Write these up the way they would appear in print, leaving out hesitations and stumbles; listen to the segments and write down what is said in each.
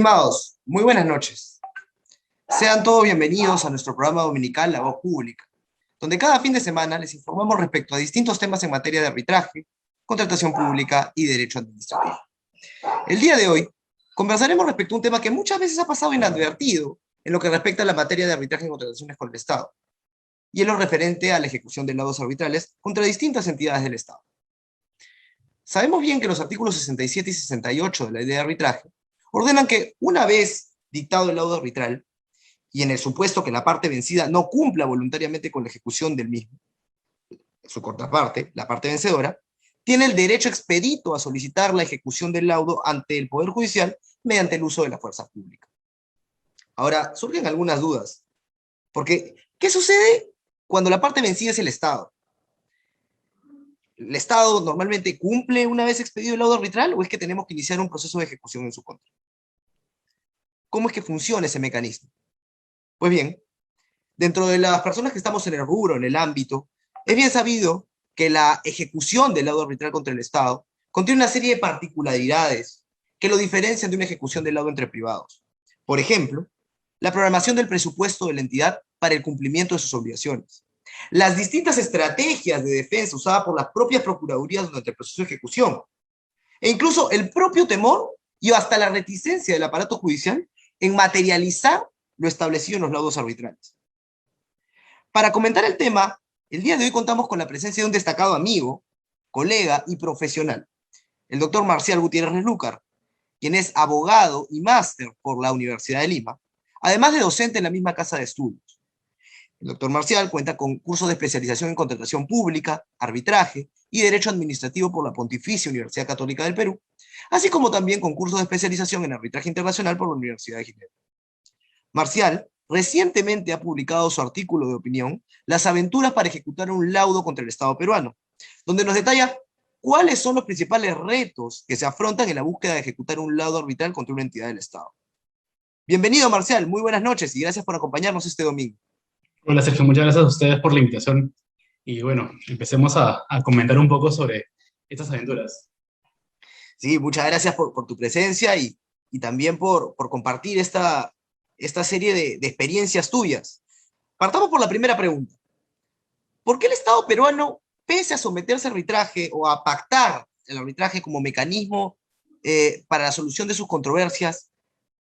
Estimados, muy buenas noches. Sean todos bienvenidos a nuestro programa dominical La Voz Pública, donde cada fin de semana les informamos respecto a distintos temas en materia de arbitraje, contratación pública y derecho administrativo. El día de hoy conversaremos respecto a un tema que muchas veces ha pasado inadvertido en lo que respecta a la materia de arbitraje y contrataciones con el Estado, y en lo referente a la ejecución de laudos arbitrales contra distintas entidades del Estado. Sabemos bien que los artículos 67 y 68 de la ley de arbitraje ordenan que una vez dictado el laudo arbitral, y en el supuesto que la parte vencida no cumpla voluntariamente con la ejecución del mismo, su contraparte, la parte vencedora, tiene el derecho expedito a solicitar la ejecución del laudo ante el Poder Judicial mediante el uso de la fuerza pública. Ahora, surgen algunas dudas, porque ¿qué sucede cuando la parte vencida es el Estado? ¿El Estado normalmente cumple una vez expedido el laudo arbitral o es que tenemos que iniciar un proceso de ejecución en su contra? ¿Cómo es que funciona ese mecanismo? Pues bien, dentro de las personas que estamos en el rubro, en el ámbito, es bien sabido que la ejecución del laudo arbitral contra el Estado contiene una serie de particularidades que lo diferencian de una ejecución del laudo entre privados. Por ejemplo, la programación del presupuesto de la entidad para el cumplimiento de sus obligaciones, las distintas estrategias de defensa usadas por las propias procuradurías durante el proceso de ejecución, e incluso el propio temor y hasta la reticencia del aparato judicial en materializar lo establecido en los laudos arbitrales. Para comentar el tema, el día de hoy contamos con la presencia de un destacado amigo, colega y profesional, el doctor Marcial Gutiérrez Lúcar, quien es abogado y máster por la Universidad de Lima, además de docente en la misma casa de estudios. El doctor Marcial cuenta con cursos de especialización en contratación pública, arbitraje y derecho administrativo por la Pontificia Universidad Católica del Perú, así como también con cursos de especialización en arbitraje internacional por la Universidad de Ginebra. Marcial recientemente ha publicado su artículo de opinión, Las aventuras para ejecutar un laudo contra el Estado peruano, donde nos detalla cuáles son los principales retos que se afrontan en la búsqueda de ejecutar un laudo arbitral contra una entidad del Estado. Bienvenido, Marcial, muy buenas noches y gracias por acompañarnos este domingo. Hola Sergio, muchas gracias a ustedes por la invitación. Y bueno, empecemos a comentar un poco sobre estas aventuras. Sí, muchas gracias por tu presencia y también por compartir esta serie de experiencias tuyas. Partamos por la primera pregunta. ¿Por qué el Estado peruano, pese a someterse a arbitraje o a pactar el arbitraje como mecanismo para la solución de sus controversias,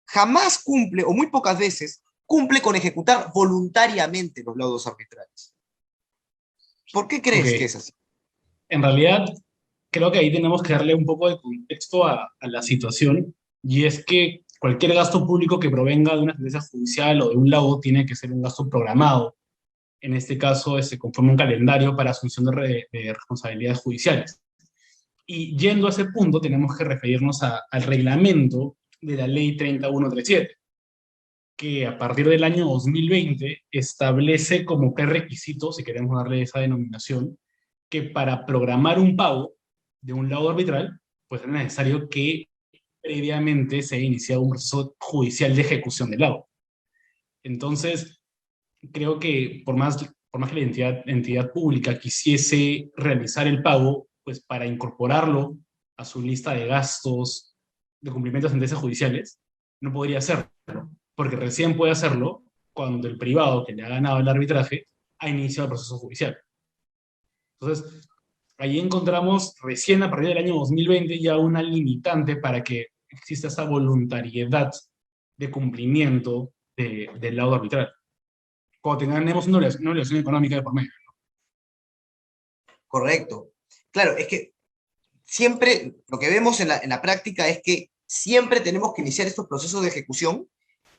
jamás cumple, o muy pocas veces, cumple con ejecutar voluntariamente los laudos arbitrales? ¿Por qué Ok, crees que es así? en realidad creo que ahí tenemos que darle un poco de contexto a la situación, y es que cualquier gasto público que provenga de una sentencia judicial o de un laudo tiene que ser un gasto programado. En este caso, se conforma un calendario para asunción de responsabilidades judiciales. Y yendo a ese punto, tenemos que referirnos al reglamento de la Ley 30137, que a partir del año 2020 establece como prerequisito, si queremos darle esa denominación, que para programar un pago de un laudo arbitral, pues es necesario que previamente se haya iniciado un proceso judicial de ejecución del laudo. Entonces, creo que por más que la entidad pública quisiese realizar el pago, pues para incorporarlo a su lista de gastos de cumplimiento de sentencias judiciales, no podría hacerlo, porque recién puede hacerlo cuando el privado que le ha ganado el arbitraje ha iniciado el proceso judicial. Entonces, ahí encontramos recién a partir del año 2020 ya una limitante para que exista esa voluntariedad de cumplimiento del laudo arbitral, cuando tenemos una obligación económica de por medio. Correcto. Claro, es que siempre lo que vemos en la práctica es que siempre tenemos que iniciar estos procesos de ejecución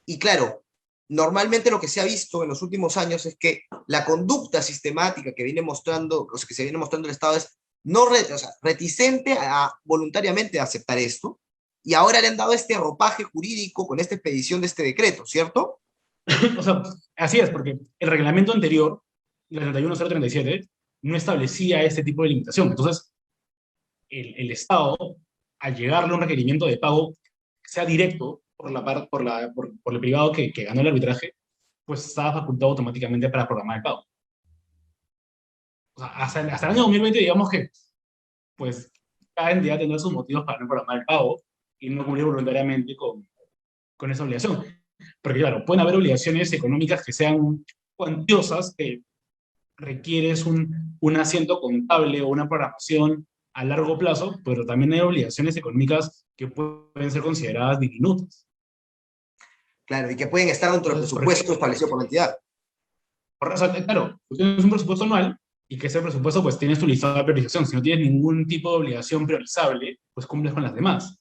y claro, normalmente lo que se ha visto en los últimos años es que la conducta sistemática que viene mostrando, o sea, que se viene mostrando el Estado es no o sea, reticente a voluntariamente a aceptar esto, y ahora le han dado este ropaje jurídico con esta expedición de este decreto, ¿cierto? O sea, así es, porque el reglamento anterior, el 31037, no establecía este tipo de limitación. Entonces, el Estado, al llegarle a un requerimiento de pago que sea directo por el privado que ganó el arbitraje, pues estaba facultado automáticamente para programar el pago. O sea, hasta el año 2020, digamos que pues cada entidad tendrá sus motivos para no programar el pago y no cumplir voluntariamente con esa obligación. Porque claro, pueden haber obligaciones económicas que sean cuantiosas, que requieres un asiento contable o una programación a largo plazo, pero también hay obligaciones económicas que pueden ser consideradas diminutas. Claro, y que pueden estar dentro del Entonces, por presupuesto ejemplo, establecido por la entidad. o sea, claro, tú tienes un presupuesto anual y que ese presupuesto pues tienes tu listado de priorización. Si no tienes ningún tipo de obligación priorizable, pues cumples con las demás.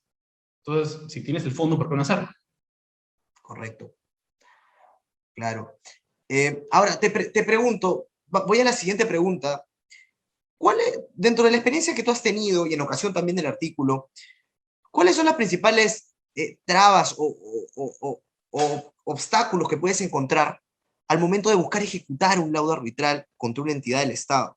Entonces, si tienes el fondo, ¿por qué no hacerlo? Correcto, claro. Ahora, te pregunto, voy a la siguiente pregunta. ¿Cuál es, dentro de la experiencia que tú has tenido, y en ocasión también del artículo, cuáles son las principales trabas o obstáculos que puedes encontrar al momento de buscar ejecutar un laudo arbitral contra una entidad del Estado?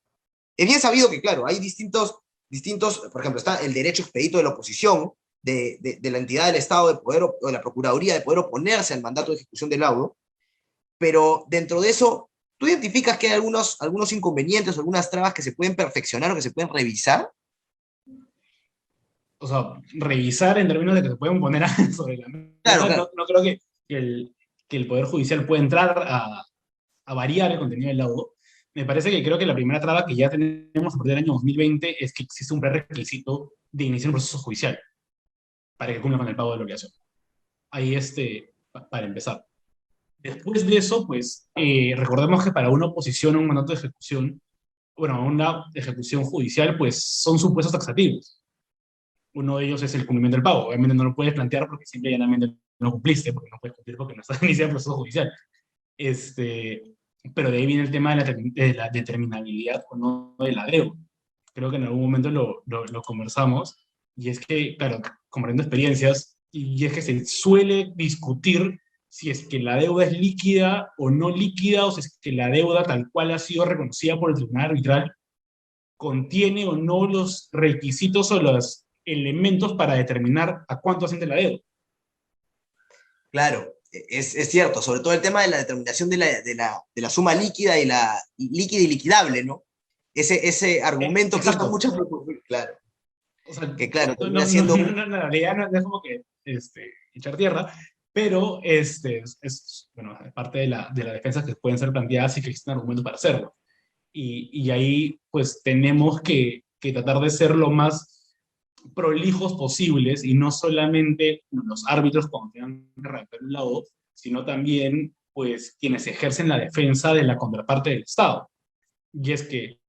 Es bien sabido que, claro, hay por ejemplo, está el derecho expedito de la oposición, de la entidad del Estado de poder, o de la Procuraduría de poder oponerse al mandato de ejecución del laudo, pero dentro de eso, ¿tú identificas que hay algunos inconvenientes o algunas trabas que se pueden perfeccionar o que se pueden revisar? O sea, revisar en términos de que se pueden poner sobre la Claro, mesa, claro. no creo que el Poder Judicial pueda entrar a variar el contenido del laudo. Me parece que creo que la primera traba que ya tenemos a partir del año 2020 es que existe un prerequisito de iniciar un proceso judicial para que cumpla con el pago de la obligación. Ahí para empezar. Después de eso, pues, recordemos que para una oposición a un mandato de ejecución, bueno, a una ejecución judicial, pues son supuestos taxativos. Uno de ellos es el cumplimiento del pago. Obviamente no lo puedes plantear porque simple y llanamente no cumpliste, porque no puedes cumplir porque no estás iniciando el proceso judicial. Pero de ahí viene el tema de la determinabilidad o no de la deuda. Creo que en algún momento lo conversamos, y es que, claro, compartiendo experiencias, y es que se suele discutir si es que la deuda es líquida o no líquida, o si es que la deuda tal cual ha sido reconocida por el tribunal arbitral contiene o no los requisitos o los elementos para determinar a cuánto asciende la deuda. Claro, es cierto, sobre todo el tema de la determinación de la suma líquida líquida y liquidable, ¿no? Ese argumento causa Exacto. muchas claro, O sea, que claro, termina no, siendo en realidad no es como que echar tierra, pero bueno, parte de la defensa que pueden ser planteadas y que existen argumentos para hacerlo. Y ahí pues tenemos que tratar de ser lo más prolijos posibles y no solamente los árbitros cuando tengan que redactar un laudo, sino también pues quienes ejercen la defensa de la contraparte del Estado. Y es que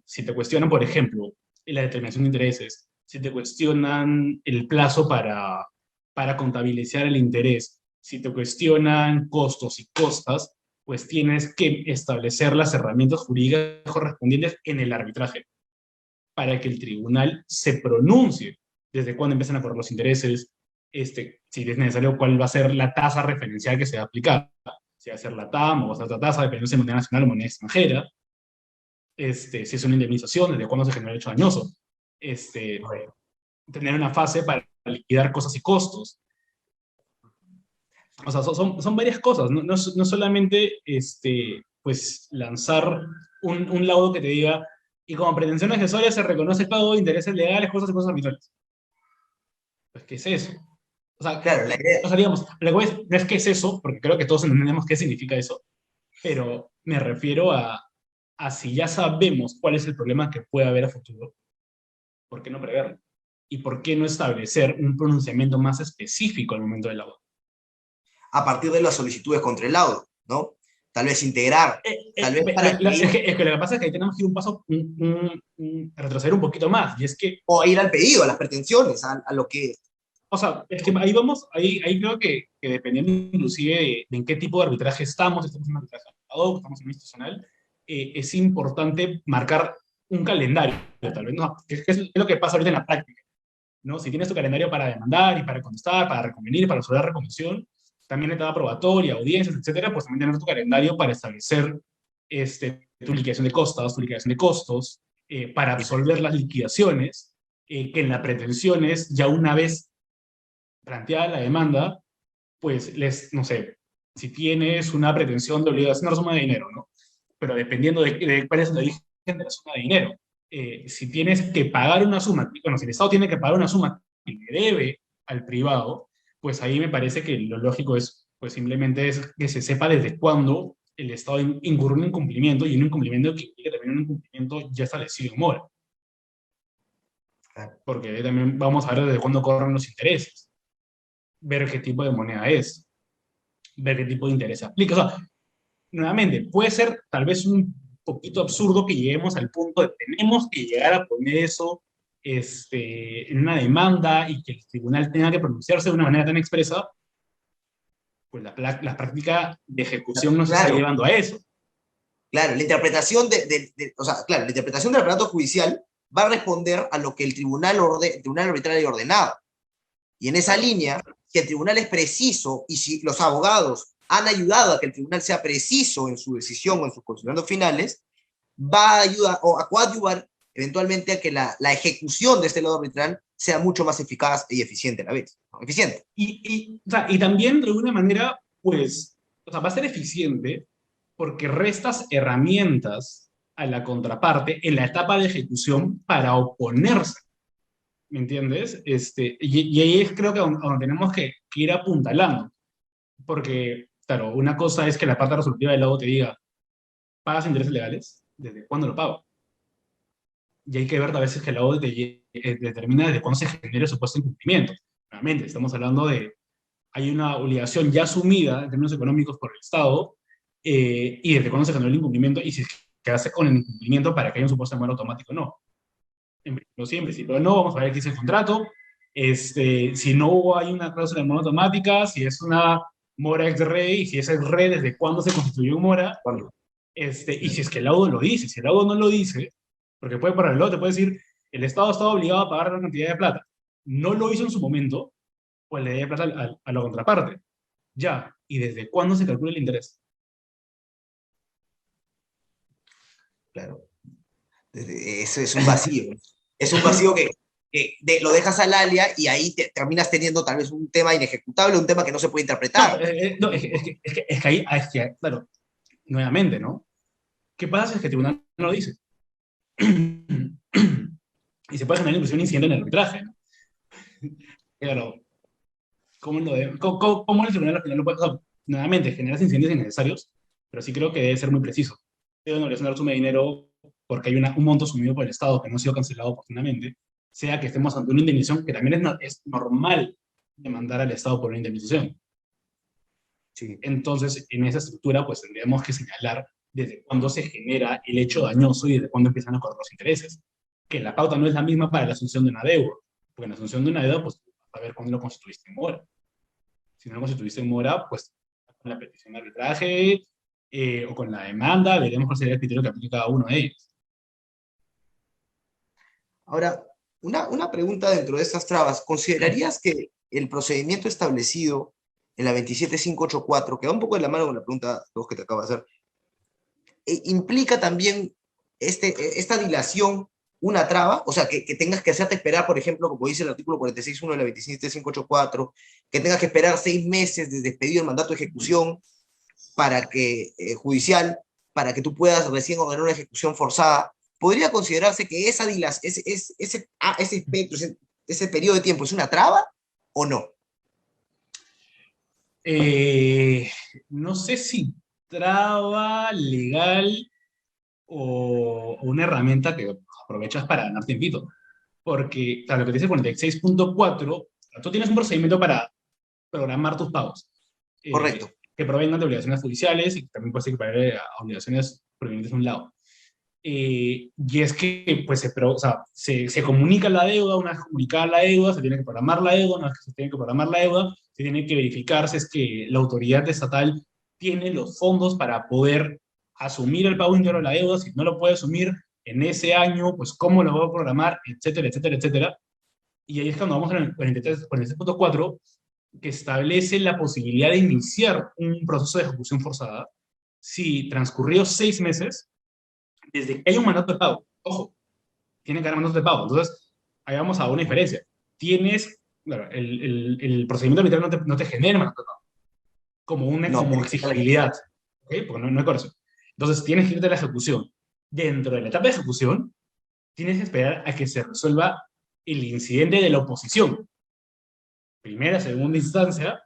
si te cuestionan, por ejemplo, la determinación de intereses, si te cuestionan el plazo para contabilizar el interés, si te cuestionan costos y costas, pues tienes que establecer las herramientas jurídicas correspondientes en el arbitraje para que el tribunal se pronuncie desde cuándo empiezan a correr los intereses, si es necesario, cuál va a ser la tasa referencial que se va a aplicar, si va a ser la TAM o va a ser otra tasa, dependiendo si es moneda nacional o moneda extranjera, si es una indemnización, desde cuándo se generó el hecho dañoso, este, tener una fase para liquidar cosas y costos. O sea, son varias cosas, no solamente pues, lanzar un laudo que te diga, y como pretensión accesoria se reconoce el pago de intereses legales, cosas y cosas arbitrarias. Pues, ¿qué es eso? claro, la idea. O sea digamos, no es que es eso, porque creo que todos entendemos qué significa eso, pero me refiero a si ya sabemos cuál es el problema que puede haber a futuro, ¿por qué no preverlo? ¿Y por qué no establecer un pronunciamiento más específico al momento del laudo? A partir de las solicitudes contra el laudo, ¿no? Tal vez integrar, tal vez para es que lo que pasa es que ahí tenemos que ir un paso, retroceder un poquito más, y es que, o ir al pedido, a las pretensiones, a lo que... o sea, es que ahí vamos, ahí creo que dependiendo inclusive de en qué tipo de arbitraje estamos en un arbitraje ad hoc, estamos en un institucional, es importante marcar un calendario, tal vez, no, que es lo que pasa ahorita en la práctica, ¿no? Si tienes tu calendario para demandar y para contestar, para reconvenir, para resolver reconvención, también etapa probatoria, audiencias, etcétera, pues también tener tu calendario para establecer tu liquidación de costas, tu liquidación de costos, para absolver las liquidaciones, que en la pretensión es ya una vez planteada la demanda, pues no sé, si tienes una pretensión de obligación, una suma de dinero, ¿no? Pero dependiendo de cuál es el origen de la suma de dinero, si tienes que pagar una suma, bueno, si el Estado tiene que pagar una suma que le debe al privado, pues ahí me parece que lo lógico es, pues simplemente es que se sepa desde cuándo el Estado incurre en un incumplimiento, y un incumplimiento que implica también un incumplimiento ya establecido en mora. Claro. Porque ahí también vamos a ver desde cuándo corren los intereses, ver qué tipo de moneda es, ver qué tipo de interés aplica. O sea, nuevamente, puede ser tal vez un poquito absurdo que lleguemos al punto de tenemos que llegar a poner eso en una demanda y que el tribunal tenga que pronunciarse de una manera tan expresa, pues la práctica de ejecución nos está Claro, llevando a eso. claro, la interpretación o sea, claro, la interpretación del aparato judicial va a responder a lo que el tribunal arbitral haya ordenado. Y en esa Claro. línea, si el tribunal es preciso y si los abogados han ayudado a que el tribunal sea preciso en su decisión o en sus considerandos finales, va a ayudar o a coadyuvar eventualmente a que la ejecución de este lado arbitral sea mucho más eficaz y eficiente a la vez. ¿No? Eficiente. O sea, y también, de alguna manera, pues, o sea, va a ser eficiente porque restas herramientas a la contraparte en la etapa de ejecución para oponerse, ¿me entiendes? Y ahí es creo que donde tenemos que ir apuntalando, porque, claro, una cosa es que la parte resolutiva del lado te diga, ¿pagas intereses legales? ¿Desde cuándo lo pago? Y hay que ver a veces que el lado determina desde cuándo se genera el supuesto incumplimiento. Nuevamente, estamos hablando de hay una obligación ya asumida en términos económicos por el Estado, y desde cuándo se generó el incumplimiento y si se hace con el incumplimiento para que haya un supuesto de mora automático o no. No siempre, si no, vamos a ver qué dice el contrato. Si no hay una cláusula de mora automática, si es una mora ex rey, si es ex rey, desde cuándo se constituyó un mora, Bueno, y si es que el laudo lo dice, si el laudo no lo dice, porque puede por el laudo, te puede decir, el Estado está obligado a pagar una cantidad de plata. No lo hizo en su momento, pues le debe plata a la contraparte. Ya, ¿y desde cuándo se calcula el interés? claro. Eso es un vacío. Es un vacío lo dejas al alia y ahí terminas teniendo tal vez un tema inejecutable, un tema que no se puede No, interpretar. no es que ahí, claro, nuevamente, ¿no? ¿Qué pasa si es que el tribunal no lo dice? Y se puede generar incluso un incidente en el arbitraje, ¿no? Claro, ¿cómo el tribunal al final lo puede? O sea, nuevamente, generas incidentes innecesarios, pero sí creo que debe ser muy preciso. Debe no una suma de dinero porque hay un monto asumido por el Estado que no ha sido cancelado oportunamente, sea que estemos ante una indemnización, que también es normal demandar al Estado por una indemnización. Sí. Entonces, en esa estructura, pues tendríamos que señalar desde cuándo se genera el hecho dañoso y desde cuándo empiezan a correr los intereses. Que la pauta no es la misma para la asunción de una deuda, porque en la asunción de una deuda, pues a ver cuándo lo constituiste en mora. Si no lo constituiste en mora, pues con la petición de arbitraje o con la demanda, veremos cuál sería el criterio que aplique cada uno de ellos. Ahora, una pregunta dentro de estas trabas. ¿Considerarías que el procedimiento establecido en la 27584, que va un poco de la mano con la pregunta que te acabo de hacer, implica también esta dilación una traba? O sea, que tengas que hacerte esperar, por ejemplo, como dice el artículo 46.1 de la 27584, que tengas que esperar 6 meses desde expedido el mandato de ejecución judicial para que tú puedas recién ordenar una ejecución forzada. ¿Podría considerarse que ese espectro, ese periodo de tiempo es una traba o no? No sé si traba legal o una herramienta que aprovechas para ganar tiempito. Porque, claro, lo que dice 46.4, tú tienes un procedimiento para programar tus pagos, Correcto. que provengan de obligaciones judiciales y que también puedes equiparar a obligaciones provenientes de un lado. Y es que pues, o sea, se comunica la deuda, una vez comunicada la deuda, se tiene que programar la deuda, una vez que se tiene que programar la deuda, se tiene que verificar si es que la autoridad estatal tiene los fondos para poder asumir el pago íntegro de la deuda. Si no lo puede asumir en ese año, pues cómo lo va a programar, etcétera, etcétera, etcétera. Y ahí es cuando vamos al 43.4, que establece la posibilidad de iniciar un proceso de ejecución forzada si transcurridos 6 meses desde que hay un mandato de pago. Ojo, tiene que haber mandato de pago. Entonces, ahí vamos a una diferencia. Tienes, claro, el procedimiento arbitral no te genera mandato de pago No, como exigibilidad, ¿ok? Porque no hay corrección. Entonces, tienes que irte a la ejecución. Dentro de la etapa de ejecución, tienes que esperar a que se resuelva el incidente de la oposición. primera, segunda instancia,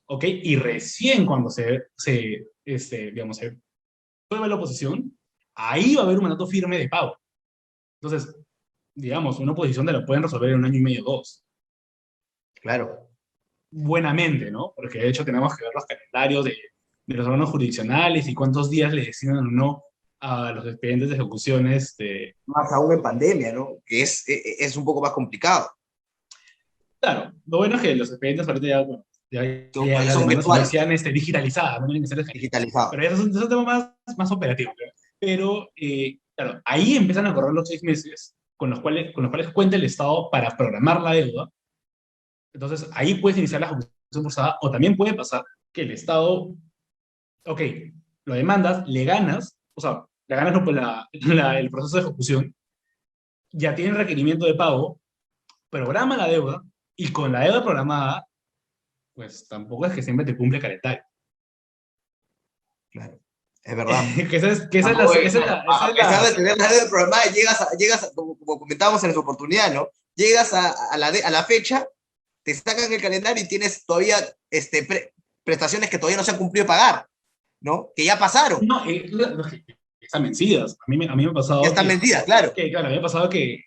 ¿ok? Y recién cuando digamos, se prueba la oposición, ahí va a haber un mandato firme de pago. Entonces, digamos, una oposición te la pueden resolver en un año y medio, dos. Claro. Buenamente, ¿no? Porque de hecho tenemos que ver los calendarios de los órganos jurisdiccionales y cuántos días le deciden o no a los expedientes de ejecución. Más aún en pandemia, ¿no? Que es un poco más complicado. Claro, lo bueno es que los expedientes ahorita ya, bueno, ya las Son demandas son virtuales, sean digitalizadas, no tienen que ser escanitas. digitalizados. Pero eso es un tema más operativo, ¿no? Pero, claro, ahí empiezan a correr los 6 meses con los cuales cuenta el Estado para programar la deuda. Entonces, ahí puedes iniciar la ejecución forzada, o también puede pasar que el Estado, ok, lo demandas, le ganas, o sea, le ganas no, pues, el proceso de ejecución, ya tiene requerimiento de pago, programa la deuda, y con la deuda programada, pues tampoco es que siempre te cumple calendario. Claro, es verdad. Esa es A la... pesar de tener la deuda programada, como comentábamos en su oportunidad, ¿no? Llegas a la fecha, te sacan el calendario y tienes todavía prestaciones que todavía no se han cumplido de pagar, ¿no? Que ya pasaron. No, están vencidas. A mí me ha Ya pasado están mentiras, claro. claro, a mí me ha pasado que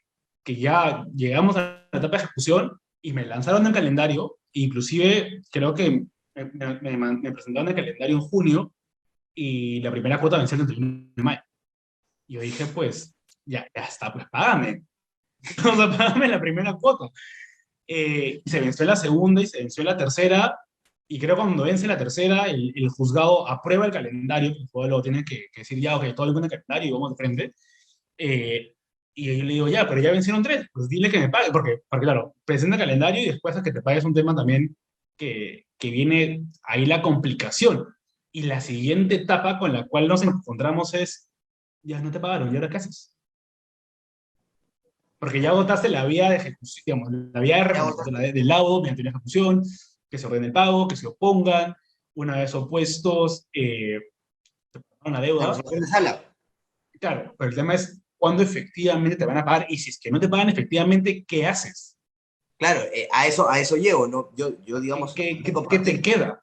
ya llegamos a la etapa de ejecución y me lanzaron el calendario, inclusive creo que me presentaron el calendario en junio y la primera cuota venció el 31 de mayo. Y yo dije, pues, ya está, pues págame. O sea, págame la primera cuota. Y se venció la segunda y se venció la tercera, y creo que cuando vence la tercera, el juzgado aprueba el calendario, el juzgado luego tiene que decir, ya, ok, todo el mundo en el calendario y vamos de frente. Eh, y yo le digo, ya, pero ya vencieron tres, pues dile que me pague, porque claro, presenta el calendario y después a que te pague es un tema también que viene ahí la complicación. Y la siguiente etapa con la cual nos encontramos es, ya no te pagaron, ¿y ahora qué haces? Porque ya votaste la vía de ejecución, digamos, la vía de del laudo mediante una ejecución, que se ordene el pago, que se opongan, una vez opuestos, una La deuda. resolución de sala. Claro, pero el tema es cuándo efectivamente te van a pagar y si es que no te pagan efectivamente, ¿qué haces? Claro, a eso llego, ¿no? Yo digamos, ¿Qué te queda?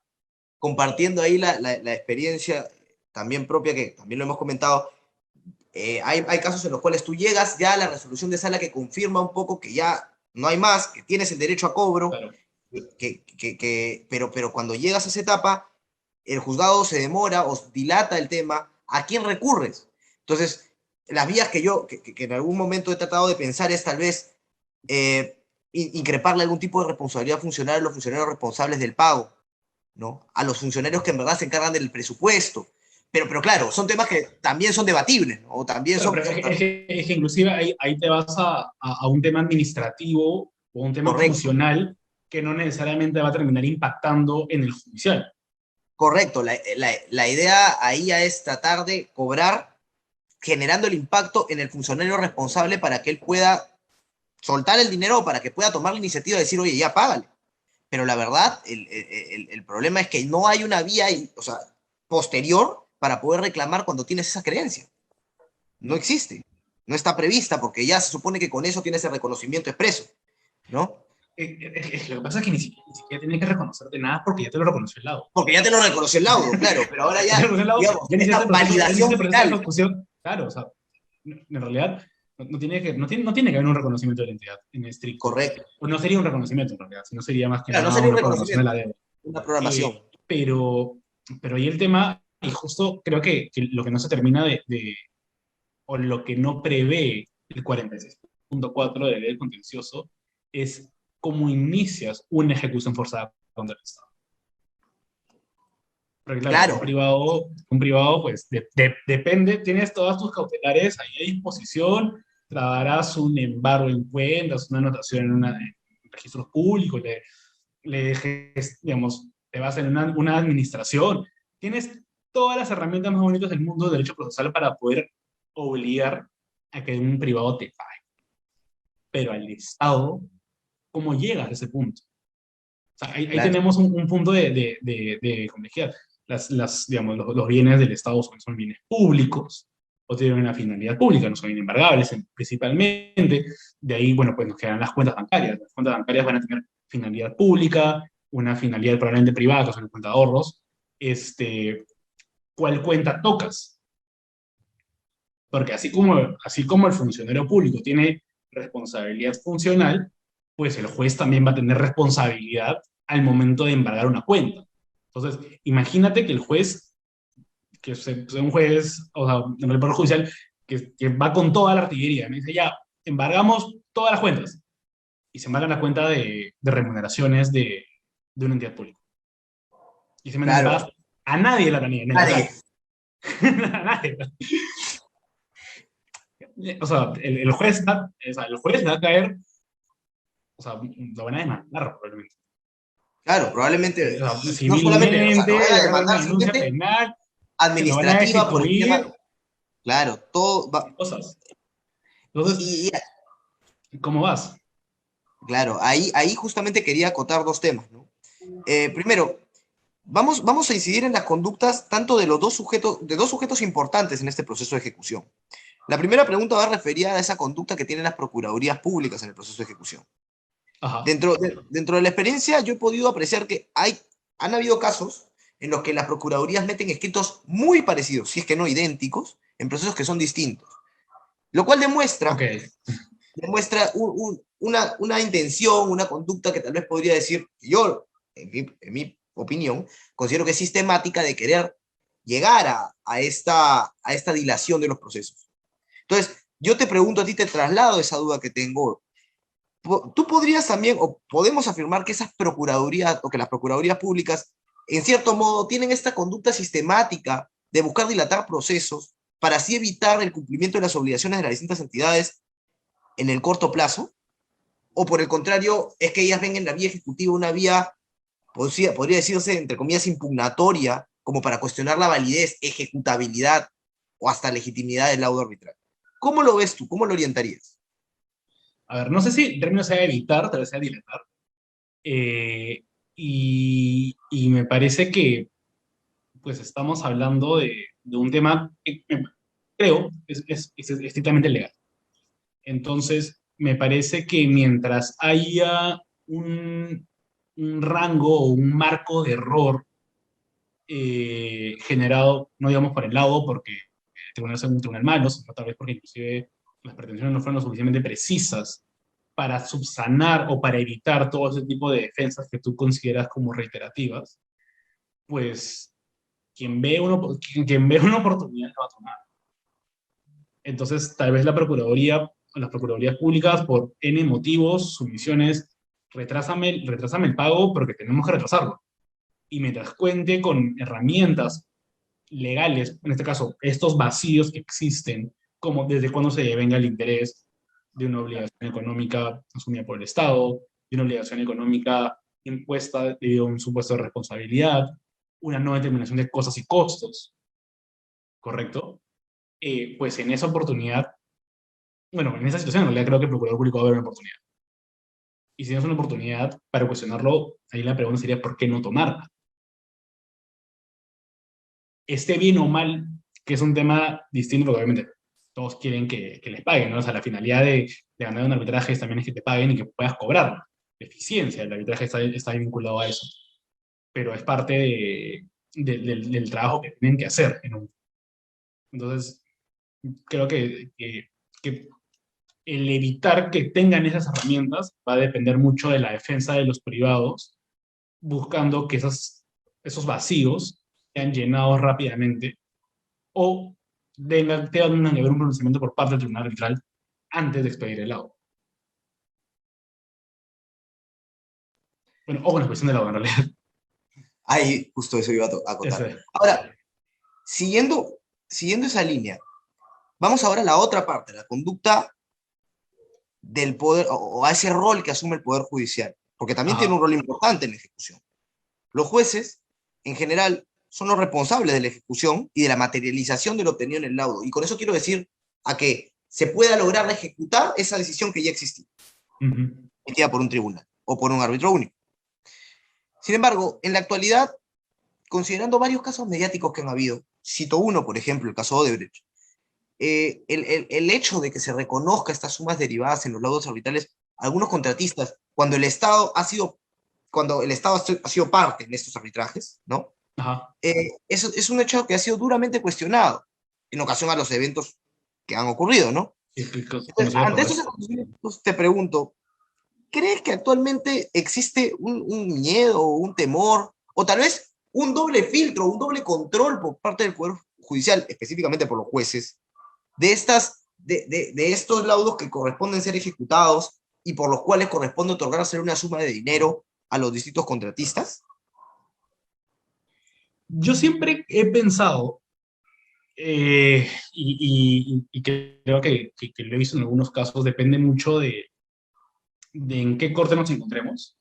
compartiendo ahí la experiencia también propia, que también lo hemos comentado, hay casos en los cuales tú llegas ya a la resolución de sala que confirma un poco que ya no hay más, que tienes el derecho a cobro, Claro. pero cuando llegas a esa etapa, el juzgado se demora o dilata el tema, ¿a quién recurres? Entonces, las vías que en algún momento he tratado de pensar es tal vez increparle algún tipo de responsabilidad funcional a los funcionarios responsables del pago, ¿no? A los funcionarios que en verdad se encargan del presupuesto. Pero claro, son temas que también son debatibles, ¿no? O también Claro, son... pero es que inclusive ahí te vas a un tema administrativo o un tema Correcto, funcional que no necesariamente va a terminar impactando en el judicial. correcto. La idea ahí es tratar de cobrar generando el impacto en el funcionario responsable para que él pueda soltar el dinero o para que pueda tomar la iniciativa de decir, oye, ya págale. Pero la verdad, el problema es que no hay una vía, o sea, posterior para poder reclamar cuando tienes esa creencia. No existe. No está prevista porque ya se supone que con eso tienes el reconocimiento expreso, ¿no? Lo que pasa es que ni siquiera tienen que reconocerte nada porque ya te lo reconoció el lado. Porque ya te lo reconoció el laudo, claro, pero ahora ya, digamos, Ya esta validación proceso de final. ejecución. Claro, o sea, en realidad no tiene que haber un reconocimiento de la entidad en estricto. Correcto. Pues no sería un reconocimiento en realidad, sino sería más que Claro, no nada sería un una programación de la reconocimiento, deuda. una programación. Pero, ahí el tema, y justo creo que lo que no se termina o lo que no prevé el 46.4 de la ley del contencioso, es cómo inicias una ejecución forzada contra el Estado. Porque claro, Claro, un privado pues depende, tienes todas tus cautelares ahí a disposición, trabarás un embargo en cuentas, una anotación en registros públicos, le dejes, digamos, te vas en una administración, tienes todas las herramientas más bonitas del mundo de derecho procesal para poder obligar a que un privado te pague. Pero al Estado, ¿cómo llegas a ese punto? O sea, ahí claro, tenemos un punto de complejidad. Digamos, los bienes del Estado son bienes públicos o tienen una finalidad pública, no son inembargables principalmente. De ahí, bueno, pues nos quedan las cuentas bancarias. Las cuentas bancarias van a tener finalidad pública, una finalidad probablemente privada, que es una cuenta de ahorros, ¿cuál cuenta tocas? Porque así como el funcionario público tiene responsabilidad funcional, pues el juez también va a tener responsabilidad al momento de embargar una cuenta. Entonces, imagínate que el juez, que es un juez, o sea, en el Poder Judicial, que va con toda la artillería, me dice, ya, embargamos todas las cuentas, y se embarga la cuenta de remuneraciones de una entidad pública. Y se le Claro, pagas a nadie la planilla, o sea, nadie. a nadie. O sea, el juez va a caer, o sea, lo van a demandar probablemente. Claro, probablemente, O sea, y no solamente, o sea, lo civilmente, van a le van a hacer una demandar denuncia simplemente penal, lo van a administrativa por el tema, destituir, claro, todo va, cosas. y, Entonces, ¿cómo vas? claro, ahí justamente quería acotar dos temas, ¿no? Primero, vamos a incidir en las conductas tanto de dos sujetos importantes en este proceso de ejecución. La primera pregunta va referida a esa conducta que tienen las procuradurías públicas en el proceso de ejecución. Ajá. Dentro de la experiencia, yo he podido apreciar que han habido casos en los que las procuradurías meten escritos muy parecidos, si es que no idénticos, en procesos que son distintos. Lo cual Ok. demuestra una intención, una conducta que tal vez podría decir, yo, en mi opinión, considero que es sistemática de querer llegar a esta dilación de los procesos. Entonces, yo te pregunto a ti, te traslado esa duda que tengo. Tú podrías también, o podemos afirmar que esas procuradurías, o que las procuradurías públicas, en cierto modo, tienen esta conducta sistemática de buscar dilatar procesos para así evitar el cumplimiento de las obligaciones de las distintas entidades en el corto plazo, o por el contrario, es que ellas ven en la vía ejecutiva una vía, podría decirse, entre comillas, impugnatoria, como para cuestionar la validez, ejecutabilidad o hasta legitimidad del laudo arbitral. ¿Cómo lo ves tú? ¿Cómo lo orientarías? A ver, no sé si el término sea evitar, tal vez sea dilatar. Y me parece que pues estamos hablando de un tema que creo es estrictamente legal. Entonces, me parece que mientras haya un rango o un marco de error generado, no digamos por el laudo, porque el tribunal es un tribunal malo, sino tal vez porque inclusive las pretensiones no fueron lo suficientemente precisas para subsanar o para evitar todo ese tipo de defensas que tú consideras como reiterativas, pues quien ve una oportunidad la va a tomar. Entonces, tal vez la Procuraduría, las Procuradurías Públicas, por N motivos, sumisiones, retrásame el pago porque tenemos que retrasarlo. Y mientras cuente con herramientas legales, en este caso, estos vacíos que existen, como desde cuándo se devenga el interés de una obligación económica asumida por el Estado, de una obligación económica impuesta debido a un supuesto de responsabilidad, una no determinación de cosas y costos, ¿correcto? Pues en esa oportunidad, bueno, en esa situación en realidad creo que el Procurador Público va a haber una oportunidad. Y si no es una oportunidad para cuestionarlo, ahí la pregunta sería ¿por qué no tomarla? Esté bien o mal, que es un tema distinto, porque obviamente todos quieren que les paguen, ¿no? O sea, la finalidad de ganar un arbitraje también es que te paguen y que puedas cobrar. La eficiencia del arbitraje está vinculado a eso, pero es parte del trabajo que tienen que hacer. Entonces, creo que el evitar que tengan esas herramientas va a depender mucho de la defensa de los privados, buscando que esos vacíos sean llenados rápidamente o tengan que haber un pronunciamiento por parte del tribunal arbitral antes de expedir el laudo. Bueno, o con la expresión del laudo, en realidad. Ahí justo eso iba a acotar. Ese. Ahora, siguiendo esa línea, vamos ahora a la otra parte, la conducta del poder, o a ese rol que asume el Poder Judicial, porque también tiene un Ajá. rol importante en la ejecución. Los jueces, en general, son los responsables de la ejecución y de la materialización de lo obtenido en el laudo. Y con eso quiero decir a que se pueda lograr ejecutar esa decisión que ya existía, emitida por un tribunal o por un árbitro único. Sin embargo, en la actualidad, considerando varios casos mediáticos que han habido, cito uno, por ejemplo, el caso Odebrecht, el hecho de que se reconozca estas sumas derivadas en los laudos arbitrales, algunos contratistas, cuando el Estado ha sido cuando el Estado ha sido parte en estos arbitrajes, ¿no? Ajá. Eso es un hecho que ha sido duramente cuestionado en ocasión a los eventos que han ocurrido, ¿no? Sí, sí, Entonces, conocido ante todo estos eso. acontecimientos, te pregunto, ¿crees que actualmente existe un miedo, un temor, o tal vez un doble filtro, un doble control por parte del Poder Judicial, específicamente por los jueces, de estos laudos que corresponden ser ejecutados y por los cuales corresponde otorgarse una suma de dinero a los distintos contratistas? Yo siempre he pensado, y creo que lo he visto en algunos casos, depende mucho de en qué corte nos encontremos,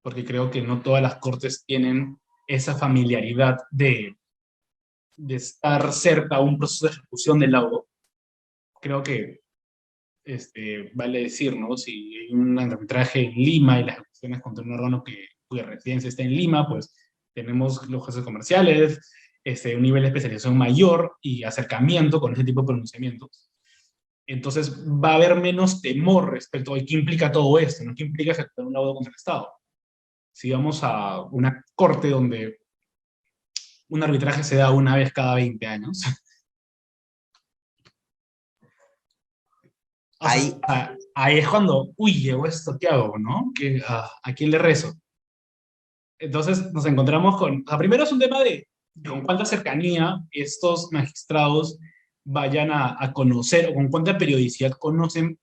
porque creo que no todas las cortes tienen esa familiaridad de estar cerca a un proceso de ejecución del laudo. Creo que vale decir, ¿no? Si hay un arbitraje en Lima y la ejecución es contra un órgano cuya residencia está en Lima, pues tenemos los jueces comerciales, un nivel de especialización mayor y acercamiento con ese tipo de pronunciamientos. Entonces va a haber menos temor respecto a qué implica todo esto, ¿no? ¿Qué implica ejecutar un laudo contra el Estado? Si vamos a una corte donde un arbitraje se da una vez cada 20 años, o sea, Ahí, ahí es cuando, uy, llegó esto, ¿qué hago, no? ¿A quién le rezo? Entonces nos encontramos con, o sea, primero es un tema de con cuánta cercanía estos magistrados vayan a conocer o con cuánta periodicidad conocen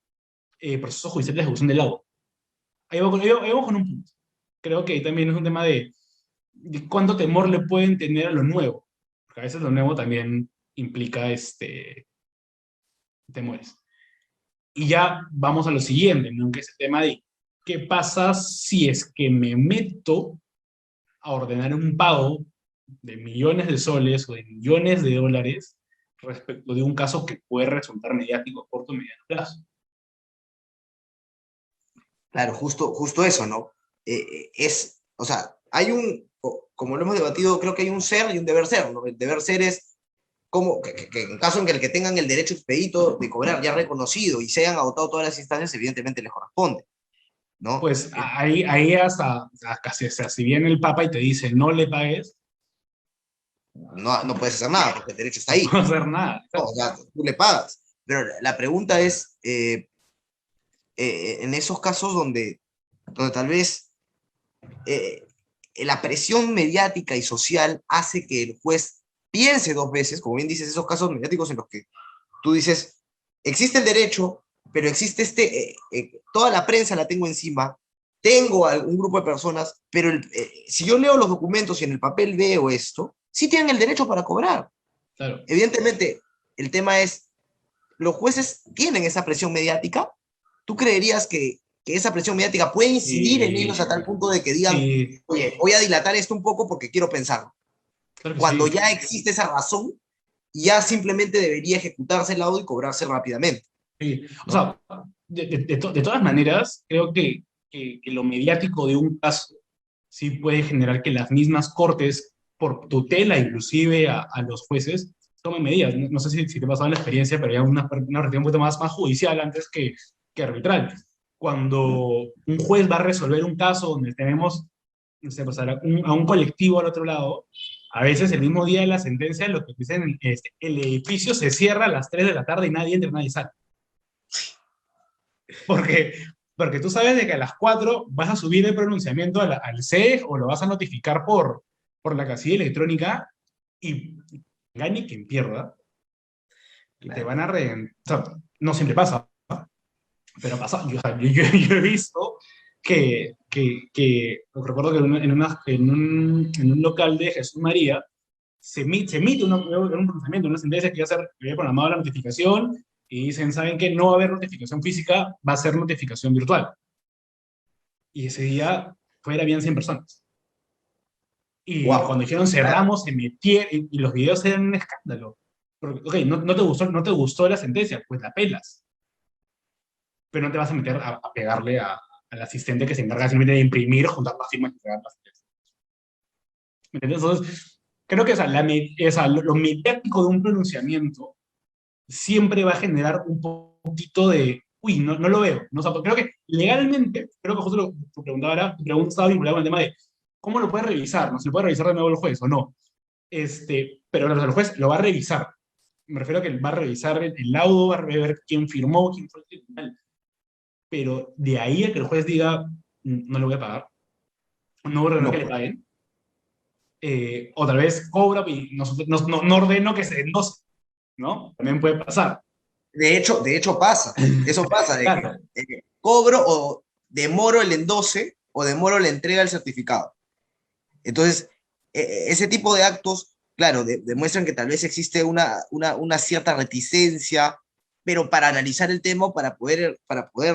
procesos judiciales de ejecución del laudo. Ahí vamos con un punto. Creo que ahí también es un tema de cuánto temor le pueden tener a lo nuevo, porque a veces lo nuevo también implica temores. Y ya vamos a lo siguiente, ¿no? Que es el tema de qué pasa si es que me meto a ordenar un pago de millones de soles o de millones de dólares respecto de un caso que puede resultar mediático a corto o mediano plazo. claro, justo eso, ¿no? O sea, como lo hemos debatido, creo que hay un ser y un deber ser, ¿no? El deber ser es como que en caso en que el que tengan el derecho expedito de cobrar ya reconocido y se hayan agotado todas las instancias, evidentemente les corresponde, ¿no? Pues ahí hasta casi, o sea, si viene el Papa y te dice no le pagues, No puedes hacer nada porque el derecho está no ahí, puedo hacer nada. ¿no? O sea, tú le pagas. Pero la pregunta es, en esos casos donde tal vez eh, la presión mediática y social hace que el juez piense dos veces, como bien dices, esos casos mediáticos en los que tú dices, existe el derecho, pero existe toda la prensa la tengo encima, tengo a un grupo de personas, pero si yo leo los documentos y en el papel veo esto, sí tienen el derecho para cobrar. Claro. Evidentemente, el tema es, ¿los jueces tienen esa presión mediática? ¿Tú creerías que esa presión mediática puede incidir en ellos Sí, a tal punto de que digan, sí, oye, voy a dilatar esto un poco porque quiero pensarlo? claro que Cuando sí. ya existe esa razón, ya simplemente debería ejecutarse el laudo y cobrarse rápidamente, Sí. O ¿no? sea, de todas maneras, creo que lo mediático de un caso sí puede generar que las mismas cortes, por tutela inclusive a los jueces, tomen medidas. No sé si te pasaba la experiencia, pero había una relación un poquito más judicial antes que arbitral. ¿Mm? Cuando un juez va a resolver un caso donde tenemos, no sé, pues a un colectivo al otro lado, a veces el mismo día de la sentencia, lo que dicen es, el edificio se cierra a las 3 de la tarde y nadie entra, nadie sale. Porque, porque tú sabes de que a las 4 vas a subir el pronunciamiento al CEG o lo vas a notificar por la casilla electrónica y gane quien pierda y te Claro. van a o sea, no siempre pasa, pero pasa. Yo, o sea, yo he visto recuerdo que en un local de Jesús María se emite un pronunciamiento, una sentencia que ya se había programado la notificación y dicen, ¿saben qué? No va a haber notificación física, va a ser notificación virtual. Y ese día fuera habían 100 personas. Y Wow. cuando dijeron Claro. cerramos, se metieron, y los videos eran un escándalo. Porque, ok, no te gustó la sentencia, pues la pelas. Pero no te vas a meter a pegarle al asistente que se encarga simplemente de imprimir, juntar las firmas y pegar las sentencias. ¿Me entiendes? Entonces, creo que lo mediático de un pronunciamiento siempre va a generar un poquito uy, no lo veo. No, o sea, creo que legalmente, creo que justo tu pregunta ahora, tu pregunta estaba vinculada con el tema de cómo lo puede revisar, ¿no? Si lo puede revisar de nuevo el juez o no. Pero el juez lo va a revisar. Me refiero a que va a revisar el laudo, va a ver quién firmó, quién fue el tribunal. Pero de ahí a que el juez diga, no le voy a pagar, no voy a ordenar No, que le pues. paguen, otra vez cobra y no ordeno que se endose, ¿no? También puede pasar. De hecho pasa. Eso pasa, de que Claro, cobro o demoro el endose o demoro la entrega del certificado. Entonces, ese tipo de actos, claro, demuestran que tal vez existe una cierta reticencia, pero para analizar el tema, para poder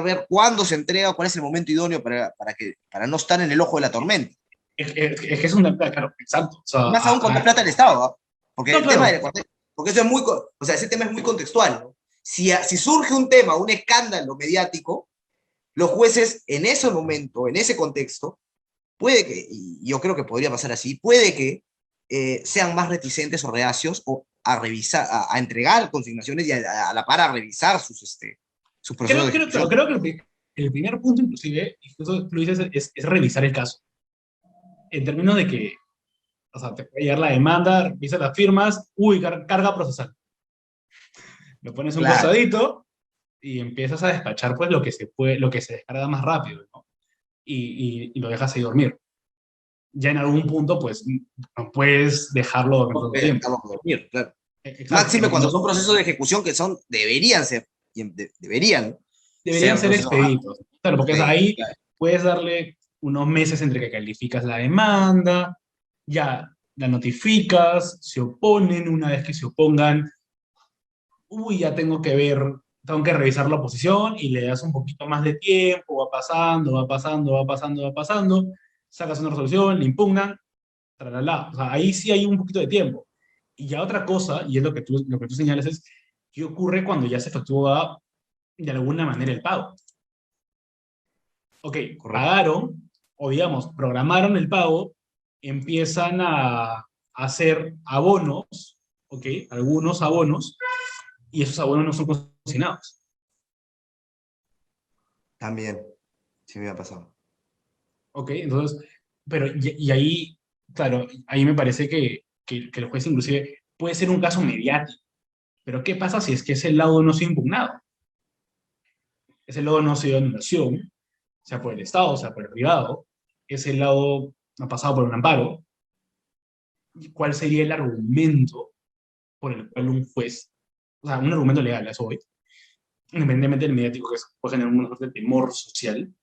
ver cuándo se entrega, cuál es el momento idóneo para no estar en el ojo de la tormenta. es que es un, claro, exacto. O sea, Más aún cuando es plata del Estado, ¿ah? Porque no, el tema claro, de porque eso es muy, o sea, ese tema es muy contextual, ¿no? Si surge un tema, un escándalo mediático, los jueces en ese momento, en ese contexto, puede que, y yo creo que podría pasar así, puede que sean más reticentes o reacios o a revisar, a entregar consignaciones y a la par a revisar sus procesos de ejecución. creo que el primer punto, inclusive, y justo tú lo dices, es revisar el caso. En términos de que, o sea, te puede llegar la demanda, revisa las firmas, uy, carga procesal. Lo pones a un Claro, costadito y empiezas a despachar pues lo que se puede, lo que se descarga más rápido, ¿no? Y lo dejas ahí dormir. Ya en algún punto, pues, no puedes dejarlo dormir todo el tiempo. estamos por dormir, claro. Exacto. Máxime cuando son procesos de ejecución que deberían ser, deberían Deberían ser ser procesos expeditos. Claro, porque expeditos, ahí claro. puedes darle unos meses entre que calificas la demanda, ya la notificas, se oponen, una vez que se opongan, uy, ya tengo que revisar la oposición y le das un poquito más de tiempo, va pasando, va pasando, va pasando, va pasando, sacas una resolución, le impugnan, tralala. O sea, ahí sí hay un poquito de tiempo. Y ya otra cosa, y es lo que tú señalas, es qué ocurre cuando ya se efectúa de alguna manera el pago. Ok, Correcto. pagaron, o digamos, programaron el pago, empiezan a hacer abonos, ok, algunos abonos, y esos abonos no son consignados. También, sí me ha pasado. Ok, entonces, pero y ahí, claro, ahí me parece que el juez inclusive puede ser un caso mediático, pero ¿qué pasa si es que ese laudo no se ha impugnado? Ese laudo no se dio anulación, sea por el Estado, sea por el privado, ese laudo no ha pasado por un amparo. ¿Cuál sería el argumento por el cual un juez, o sea, un argumento legal, a eso voy, independientemente del mediático, que puede generar una suerte de temor social,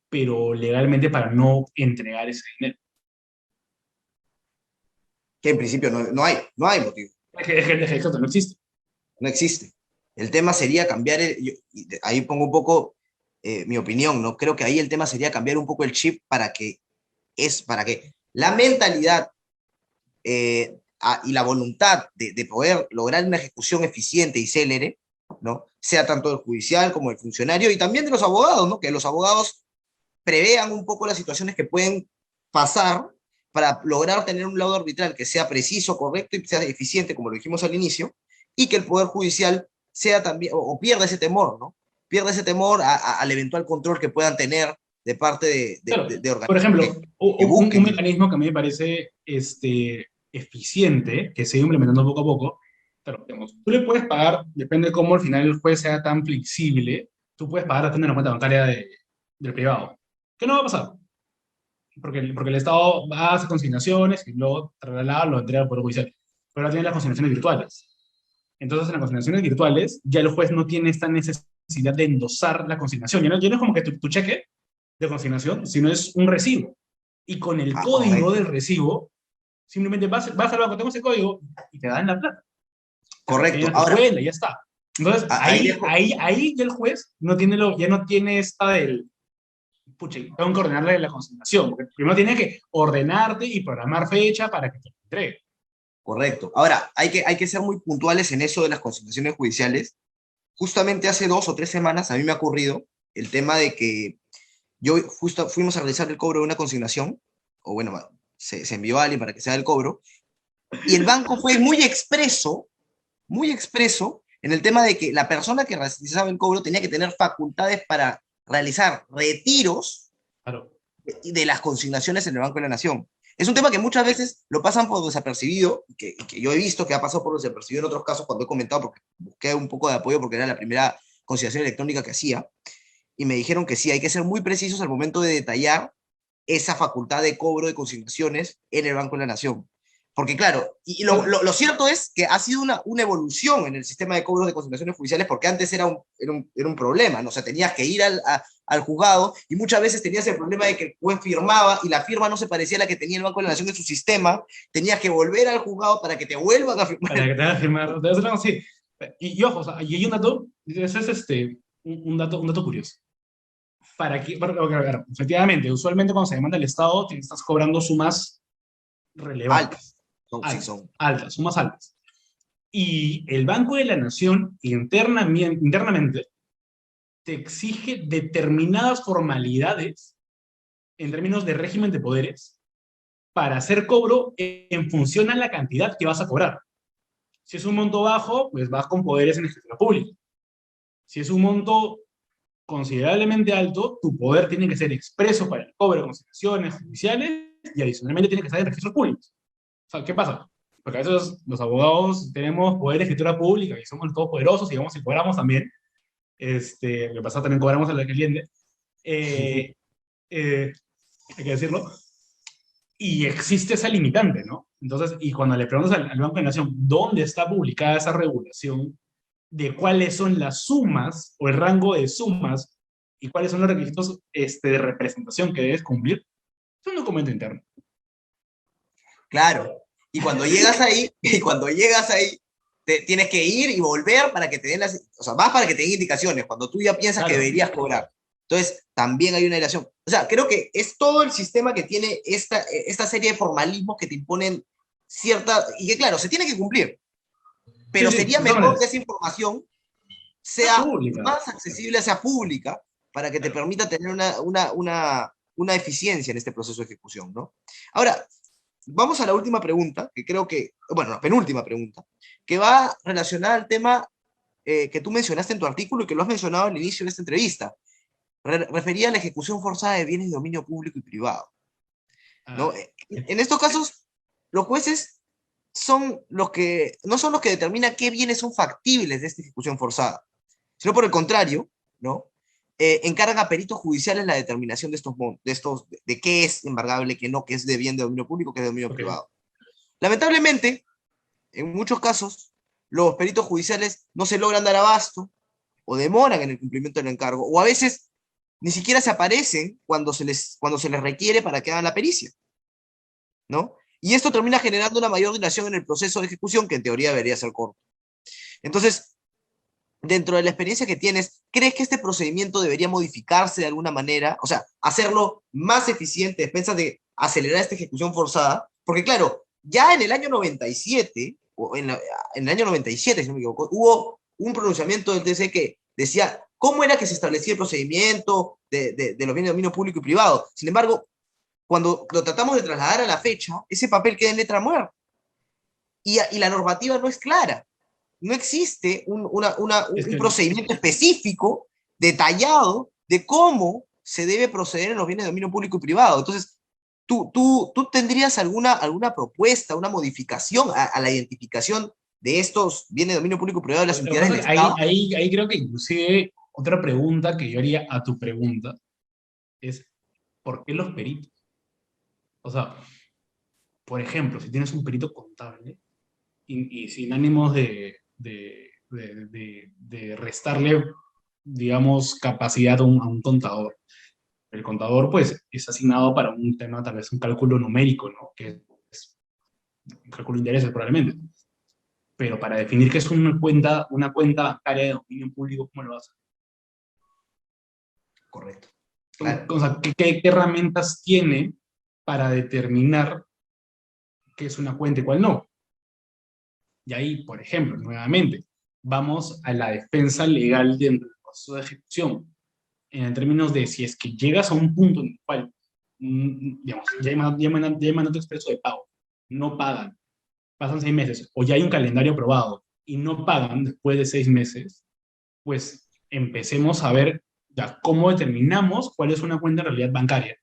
pero legalmente para no entregar ese dinero? Que en principio no hay motivo, Exacto, no existe. no existe. El tema sería cambiar, ahí pongo un poco mi opinión, ¿no? Creo que ahí el tema sería cambiar un poco el chip para que la mentalidad y la voluntad de poder lograr una ejecución eficiente y célere, ¿no? Sea tanto el judicial como el funcionario y también de los abogados, ¿no? Que los abogados prevean un poco las situaciones que pueden pasar para lograr tener un laudo arbitral que sea preciso, correcto y sea eficiente, como lo dijimos al inicio, y que el Poder Judicial sea también, o pierda ese temor, ¿no? Pierda ese temor al eventual control que puedan tener de parte Claro, de por organismos ejemplo, que un busquen. mecanismo que a mí me parece eficiente, que se ha ido implementando poco a poco, pero digamos, tú le puedes pagar, depende de cómo al final el juez sea tan flexible, tú puedes pagar a tener una cuenta bancaria del privado. ¿Qué no va a pasar? Porque el Estado hace consignaciones y luego lo entrega al Poder Judicial. Pero ahora tiene las consignaciones virtuales. Entonces, en las consignaciones virtuales, ya el juez no tiene esta necesidad de endosar la consignación. Ya no es como que tu cheque de consignación, sino es un recibo. Y con el Ah, código correcto, del recibo, simplemente vas al banco, tengo ese código y te dan la plata. Te transfieren correcto. a tu Ahora, cuenta y ya está. Entonces, ahí dejo, ahí ya el juez ya no tiene esta del, pucha, tengo que ordenarle la consignación. Porque primero tiene que ordenarte y programar fecha para que te entregue. correcto. Ahora, hay que ser muy puntuales en eso de las consignaciones judiciales. Justamente hace 2 o 3 semanas a mí me ha ocurrido el tema de que yo justo fuimos a realizar el cobro de una consignación, o bueno, se envió a alguien para que se haga el cobro, y el banco fue muy expreso en el tema de que la persona que realizaba el cobro tenía que tener facultades para realizar retiros Claro. de las consignaciones en el Banco de la Nación. Es un tema que muchas veces lo pasan por desapercibido, que yo he visto que ha pasado por desapercibido en otros casos cuando he comentado, porque busqué un poco de apoyo porque era la primera conciliación electrónica que hacía, y me dijeron que sí, hay que ser muy precisos al momento de detallar esa facultad de cobro de consignaciones en el Banco de la Nación. Porque claro, y lo cierto es que ha sido una evolución en el sistema de cobros de consignaciones judiciales, porque antes era un problema, ¿no? O sea, tenías que ir al juzgado y muchas veces tenías el problema de que el juez firmaba y la firma no se parecía a la que tenía el Banco de la Nación en su sistema, tenías que volver al juzgado para que te vuelvan a firmar. Para que te hagas firmar. Sí. Y ojo, o sea, y hay un dato, ese es un dato curioso. Claro, efectivamente, usualmente cuando se demanda el Estado, te estás cobrando sumas relevantes, Altas. No, sí, son. altas, sumas altas. Y el Banco de la Nación internamente te exige determinadas formalidades en términos de régimen de poderes para hacer cobro en función a la cantidad que vas a cobrar. Si es un monto bajo, pues vas con poderes en escritura pública. Si es un monto considerablemente alto, tu poder tiene que ser expreso para el cobro de consignaciones judiciales y adicionalmente tiene que estar en registros públicos. O sea, ¿qué pasa? Porque a veces los abogados tenemos poder de escritura pública y somos todos poderosos y vamos y cobramos también. Lo que pasa también cobramos a la cliente. Hay que decirlo. Y existe esa limitante, ¿no? Entonces, y cuando le preguntas al Banco de la Nación dónde está publicada esa regulación, de cuáles son las sumas o el rango de sumas y cuáles son los requisitos de representación que debes cumplir, es un documento interno. Claro. Y cuando llegas ahí, tienes que ir y volver para que te den las, o sea, vas para que te den indicaciones, cuando tú ya piensas Claro. que deberías cobrar. Entonces, también hay una dilación. O sea, creo que es todo el sistema que tiene esta serie de formalismos que te imponen cierta, y que claro, se tiene que cumplir, pero Sí, sí, sería mejor que esa información sea pública. más accesible, sea pública, para que te permita tener una eficiencia en este proceso de ejecución, ¿no? Ahora, vamos a la última pregunta, que creo que, bueno, la penúltima pregunta, que va relacionada al tema que tú mencionaste en tu artículo y que lo has mencionado al inicio de esta entrevista. Refería a la ejecución forzada de bienes de dominio público y privado, ¿no? En estos casos, los jueces son los que, no son los que determinan qué bienes son factibles de esta ejecución forzada, sino por el contrario, ¿no? Encargan a peritos judiciales la determinación de qué es embargable, qué no, qué es de bien de dominio público, qué es de dominio privado. Lamentablemente, en muchos casos, los peritos judiciales no se logran dar abasto, o demoran en el cumplimiento del encargo, o a veces ni siquiera se aparecen cuando se les requiere para que hagan la pericia, ¿no? Y esto termina generando una mayor dilación en el proceso de ejecución, que en teoría debería ser corto. Entonces, dentro de la experiencia que tienes, ¿crees que este procedimiento debería modificarse de alguna manera? O sea, hacerlo más eficiente, piensas de acelerar esta ejecución forzada, porque claro, ya en el año 97, o en el año 97, si no me equivoco, hubo un pronunciamiento del TC que decía cómo era que se establecía el procedimiento de los bienes de dominio público y privado. Sin embargo, cuando lo tratamos de trasladar a la fecha, ese papel queda en letra muerta. Y la normativa no es clara. No existe un procedimiento específico, detallado, de cómo se debe proceder en los bienes de dominio público y privado. Entonces, ¿tú tendrías alguna propuesta, una modificación a la identificación de estos bienes de dominio público y privado de las entidades del Estado? Ahí creo que inclusive otra pregunta que yo haría a tu pregunta es, ¿por qué los peritos? O sea, por ejemplo, si tienes un perito contable y sin ánimos de restarle, digamos, capacidad a un contador. El contador, pues, es asignado para un tema, tal vez un cálculo numérico, ¿no? Que es un cálculo de intereses, probablemente. Pero para definir qué es una cuenta bancaria de dominio público, ¿cómo lo vas a hacer? Correcto. Claro. O sea, ¿qué herramientas tiene para determinar qué es una cuenta y cuál no? Y ahí, por ejemplo, nuevamente, vamos a la defensa legal dentro del proceso de ejecución, en términos de si es que llegas a un punto en el cual, digamos, ya hay mandato expreso de pago, no pagan, pasan 6 meses, o ya hay un calendario aprobado, y no pagan después de 6 meses, pues empecemos a ver ya cómo determinamos cuál es una cuenta en realidad bancaria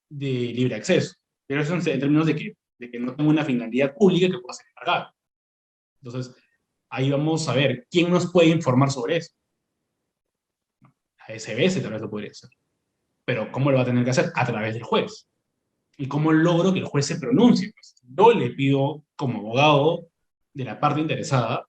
de libre acceso. Pero eso en términos de que no tenga una finalidad pública que pueda ser embargada. Entonces, ahí vamos a ver quién nos puede informar sobre eso. La SBS tal vez lo podría hacer. Pero ¿cómo lo va a tener que hacer? A través del juez. ¿Y cómo logro que el juez se pronuncie? Pues yo le pido, como abogado de la parte interesada,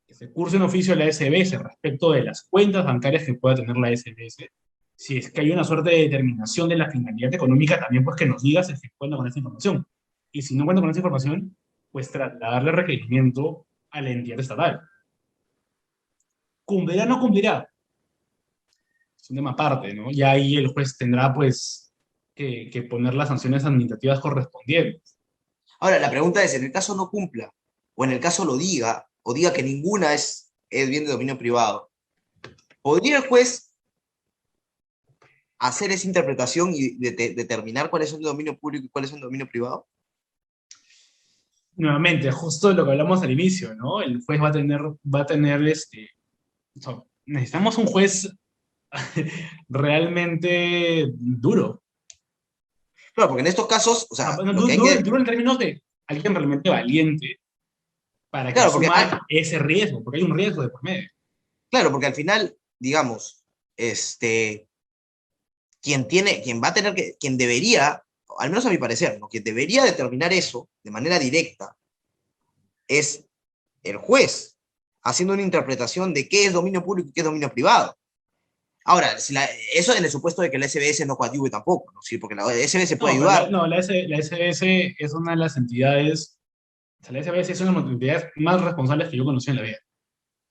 que se curse un oficio a la SBS respecto de las cuentas bancarias que pueda tener la SBS. Si es que hay una suerte de determinación de la finalidad económica, también pues que nos diga si se cuenta con esa información. Y si no cuenta con esa información, pues trasladarle requerimiento a la entidad estatal. ¿Cumplirá o no cumplirá? Es un tema aparte, ¿no? Ya ahí el juez tendrá pues que poner las sanciones administrativas correspondientes. Ahora, la pregunta es, en el caso no cumpla, o en el caso lo diga, o diga que ninguna es bien de dominio privado, ¿podría el juez hacer esa interpretación y determinar cuáles son de dominio público y cuáles son de dominio privado? Nuevamente, justo lo que hablamos al inicio, ¿no? El juez va a tener o sea, necesitamos un juez realmente duro. Claro, porque en estos casos, o O sea, sea, bueno, lo que hay duro, que... duro en términos de alguien realmente valiente para que Claro, porque, asuma ese riesgo, porque hay un riesgo de por medio. claro, porque al final, digamos, este, quien va a tener que, quien debería, al menos a mi parecer, ¿no? Quien debería determinar eso de manera directa es el juez, haciendo una interpretación de qué es dominio público y qué es dominio privado. Ahora, eso en el supuesto de que la SBS no coadyuve tampoco, ¿no? Sí, porque la SBS puede No, pero ayudar. la SBS es una de las entidades, o sea, la SBS es una de las entidades más responsables que yo conocí en la vida.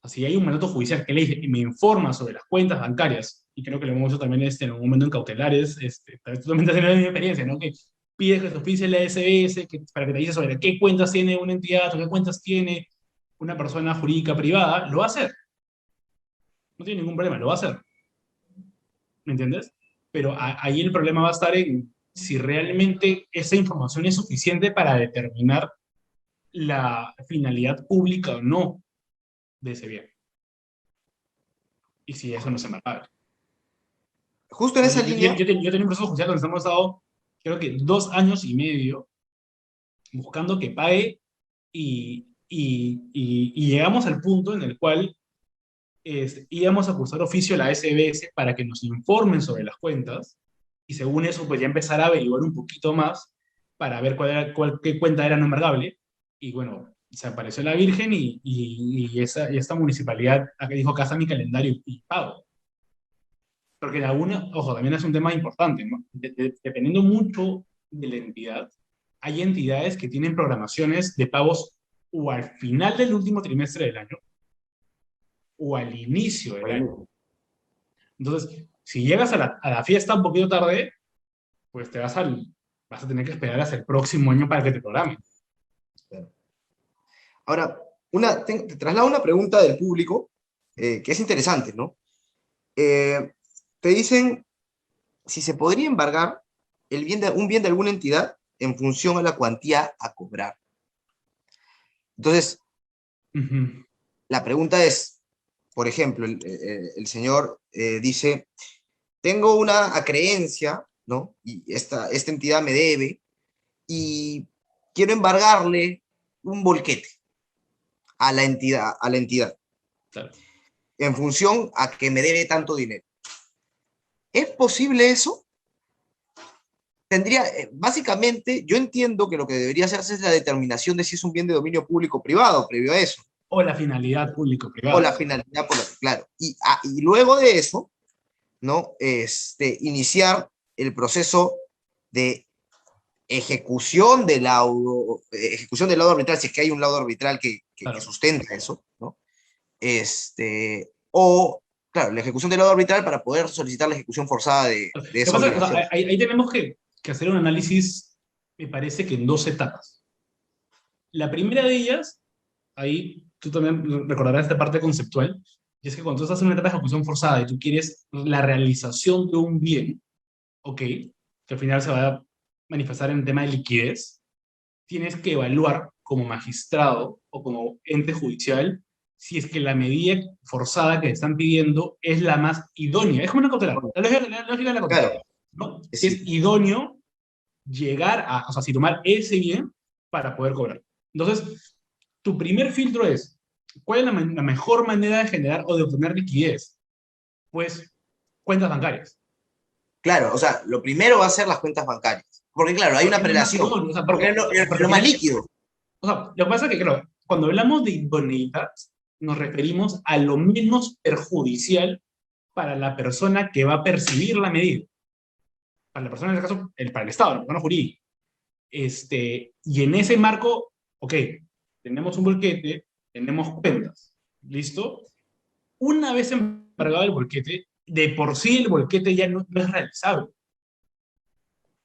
Así hay un mandato judicial que le dice y me informa sobre las cuentas bancarias, y creo que lo hemos hecho también en un momento en cautelares, tal vez tú también has tenido la misma experiencia, ¿no? Que pides que se oficie la SBS para que te diga sobre qué cuentas tiene una entidad o qué cuentas tiene una persona jurídica privada, lo va a hacer. No tiene ningún problema, lo va a hacer. ¿Me entiendes? Pero ahí el problema va a estar en si realmente esa información es suficiente para determinar la finalidad pública o no de ese bien. Y si eso no es embargable. Justo en esa línea, Yo tenía un proceso judicial donde hemos estado, creo que 2 años y medio, buscando que pague y llegamos al punto en el cual íbamos a cursar oficio a la SBS para que nos informen sobre las cuentas y según eso pues ya empezar a averiguar un poquito más para ver qué cuenta era no embargable y bueno, se apareció la Virgen y esta municipalidad aquí dijo acá está mi calendario y pago. Porque ojo, también es un tema importante, ¿no? Dependiendo mucho de la entidad, hay entidades que tienen programaciones de pagos o al final del último trimestre del año o al inicio del año. Entonces, si llegas a la fiesta un poquito tarde, pues vas a tener que esperar hasta el próximo año para que te programen. ahora, te traslado una pregunta del público que es interesante, ¿no? Te dicen si se podría embargar un bien de alguna entidad en función a la cuantía a cobrar. Entonces, la pregunta es, por ejemplo, el señor dice, tengo una acreencia, ¿no? Y esta entidad me debe y quiero embargarle un volquete a la entidad, Claro. en función a que me debe tanto dinero. ¿Es posible eso? Básicamente, yo entiendo que lo que debería hacerse es la determinación de si es un bien de dominio público o privado, previo a eso, O la finalidad o público-privada. la finalidad, claro. Y luego de eso, ¿no? Iniciar el proceso de ejecución del laudo arbitral, si es que hay un laudo arbitral que Claro. sustenta eso, ¿no? O, claro, la ejecución del laudo arbitral para poder solicitar la ejecución forzada de ¿Qué esa pasa? O obligación. sea, ahí tenemos que hacer un análisis, me parece que en 2 etapas. La primera de ellas, ahí tú también recordarás esta parte conceptual, y es que cuando tú estás en una etapa de ejecución forzada y tú quieres la realización de un bien, ok, que al final se va a manifestar en el tema de liquidez, tienes que evaluar como magistrado o como ente judicial si es que la medida forzada que te están pidiendo es la más idónea. Es como una cautelar, la lógica de la cautelar, Claro, ¿no? Si es sí, idóneo llegar a, o sea, si tomar ese bien para poder cobrar. Entonces, tu primer filtro es, ¿cuál es la mejor manera de generar o de obtener liquidez? Pues, cuentas bancarias. claro, o sea, lo primero va a ser las cuentas bancarias, porque claro, hay una Porque es lo más prelación, idóneo, o sea, porque es porque al lo más final, líquido. o sea, lo que pasa es que, claro, cuando hablamos de idoneidad, nos referimos a lo menos perjudicial para la persona que va a percibir la medida. Para la persona, en este caso, para el Estado, la persona jurídica. Y en ese marco, ok, tenemos un bolquete, tenemos cuentas, ¿listo? Una vez embargado el bolquete, de por sí el bolquete ya no es realizable.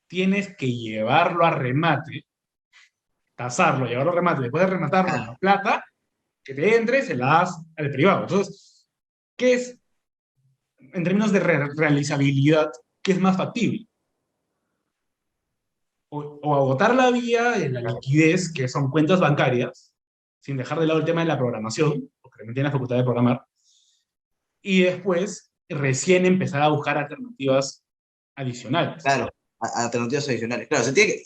Tienes que llevarlo a remate, tasarlo, llevarlo a remate, después de rematarlo, la plata que te entre se la das al privado. Entonces, ¿qué es, en términos de realizabilidad, qué es más factible? O agotar la vía de la liquidez, que son cuentas bancarias, sin dejar de lado el tema de la programación, porque también tienes la facultad de programar, y después recién empezar a buscar alternativas adicionales. Claro, alternativas adicionales. Claro, se tiene que,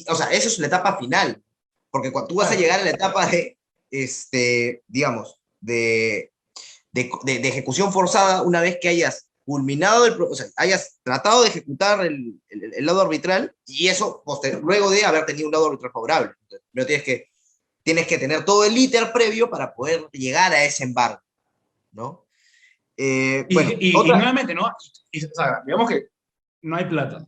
o sea, eso es la etapa final, porque cuando tú vas a Claro. llegar a la etapa de, digamos, de ejecución forzada, una vez que hayas culminado, o sea, hayas tratado de ejecutar el lado arbitral, y eso luego de haber tenido un lado arbitral favorable. Entonces, pero tienes que tener todo el íter previo para poder llegar a ese embargo, ¿no? Bueno, Y nuevamente, ¿no? O sea, digamos que no hay plata.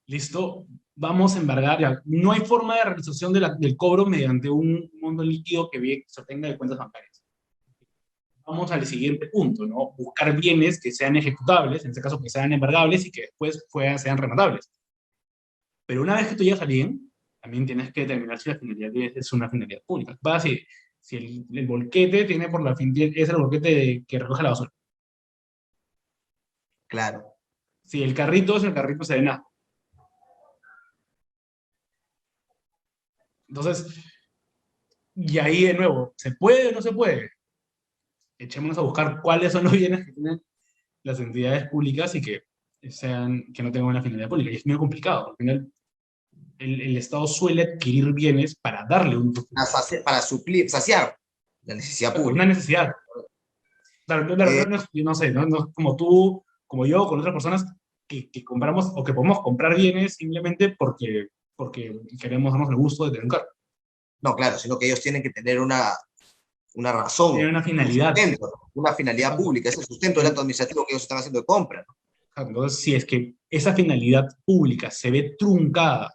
Listo, vamos a embargar. Ya. No hay forma de realización del cobro mediante un monto líquido que bien se obtenga de cuentas bancarias. Vamos al siguiente punto, ¿no? Buscar bienes que sean ejecutables, en este caso que sean embargables y que después sean rematables. Pero una vez que tú llegas al bien, también tienes que determinar si la finalidad es una finalidad pública. Va si el volquete tiene por la finalidad, es el volquete que recoge la basura. claro, Si el carrito es el carrito serenado. Entonces, y ahí de nuevo, ¿se puede o no se puede? Echémonos a buscar cuáles son los bienes que tienen las entidades públicas y que no tengan una finalidad pública. Y es muy complicado. Al final, el Estado suele adquirir bienes para darle para suplir, saciar la necesidad una pública. necesidad. Claro, Eh, yo no sé, no es como tú, como yo, con otras personas que compramos o que podemos comprar bienes simplemente porque queremos darnos el gusto de tener un carro. no, claro, sino que ellos tienen que tener una razón, Tiene una un finalidad. sustento, ¿no? Una finalidad Exacto. pública, es el sustento del acto administrativo que ellos están haciendo de compra, ¿no? Entonces, si es que esa finalidad pública se ve truncada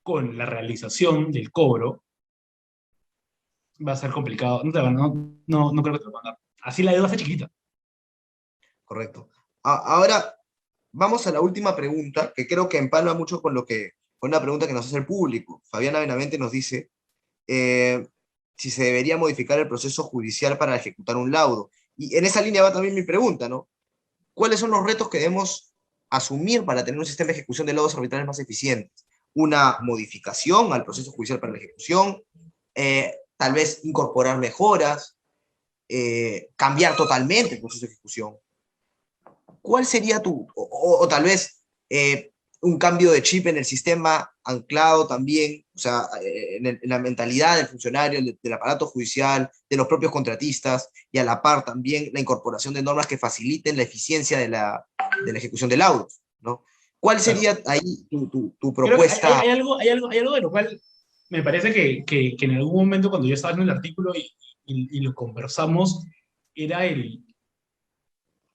con la realización del cobro, va a ser complicado. No creo que te lo van a dar. Así la deuda está chiquita. Correcto. Ahora, vamos a la última pregunta, que creo que empalma mucho con una pregunta que nos hace el público. Fabiana Benavente nos dice eh, si se debería modificar el proceso judicial para ejecutar un laudo. Y en esa línea va también mi pregunta, ¿no? ¿Cuáles son los retos que debemos asumir para tener un sistema de ejecución de laudos arbitrales más eficiente? Una modificación al proceso judicial para la ejecución, tal vez incorporar mejoras, cambiar totalmente el proceso de ejecución. ¿Cuál sería o tal vez un cambio de chip en el sistema anclado también, o sea, en la mentalidad del funcionario, del aparato judicial, de los propios contratistas, y a la par también la incorporación de normas que faciliten la eficiencia de la ejecución de laudos, ¿no? ¿Cuál Claro. sería ahí tu Creo que propuesta? hay algo de lo cual me parece que en algún momento cuando yo estaba haciendo el artículo y lo conversamos, era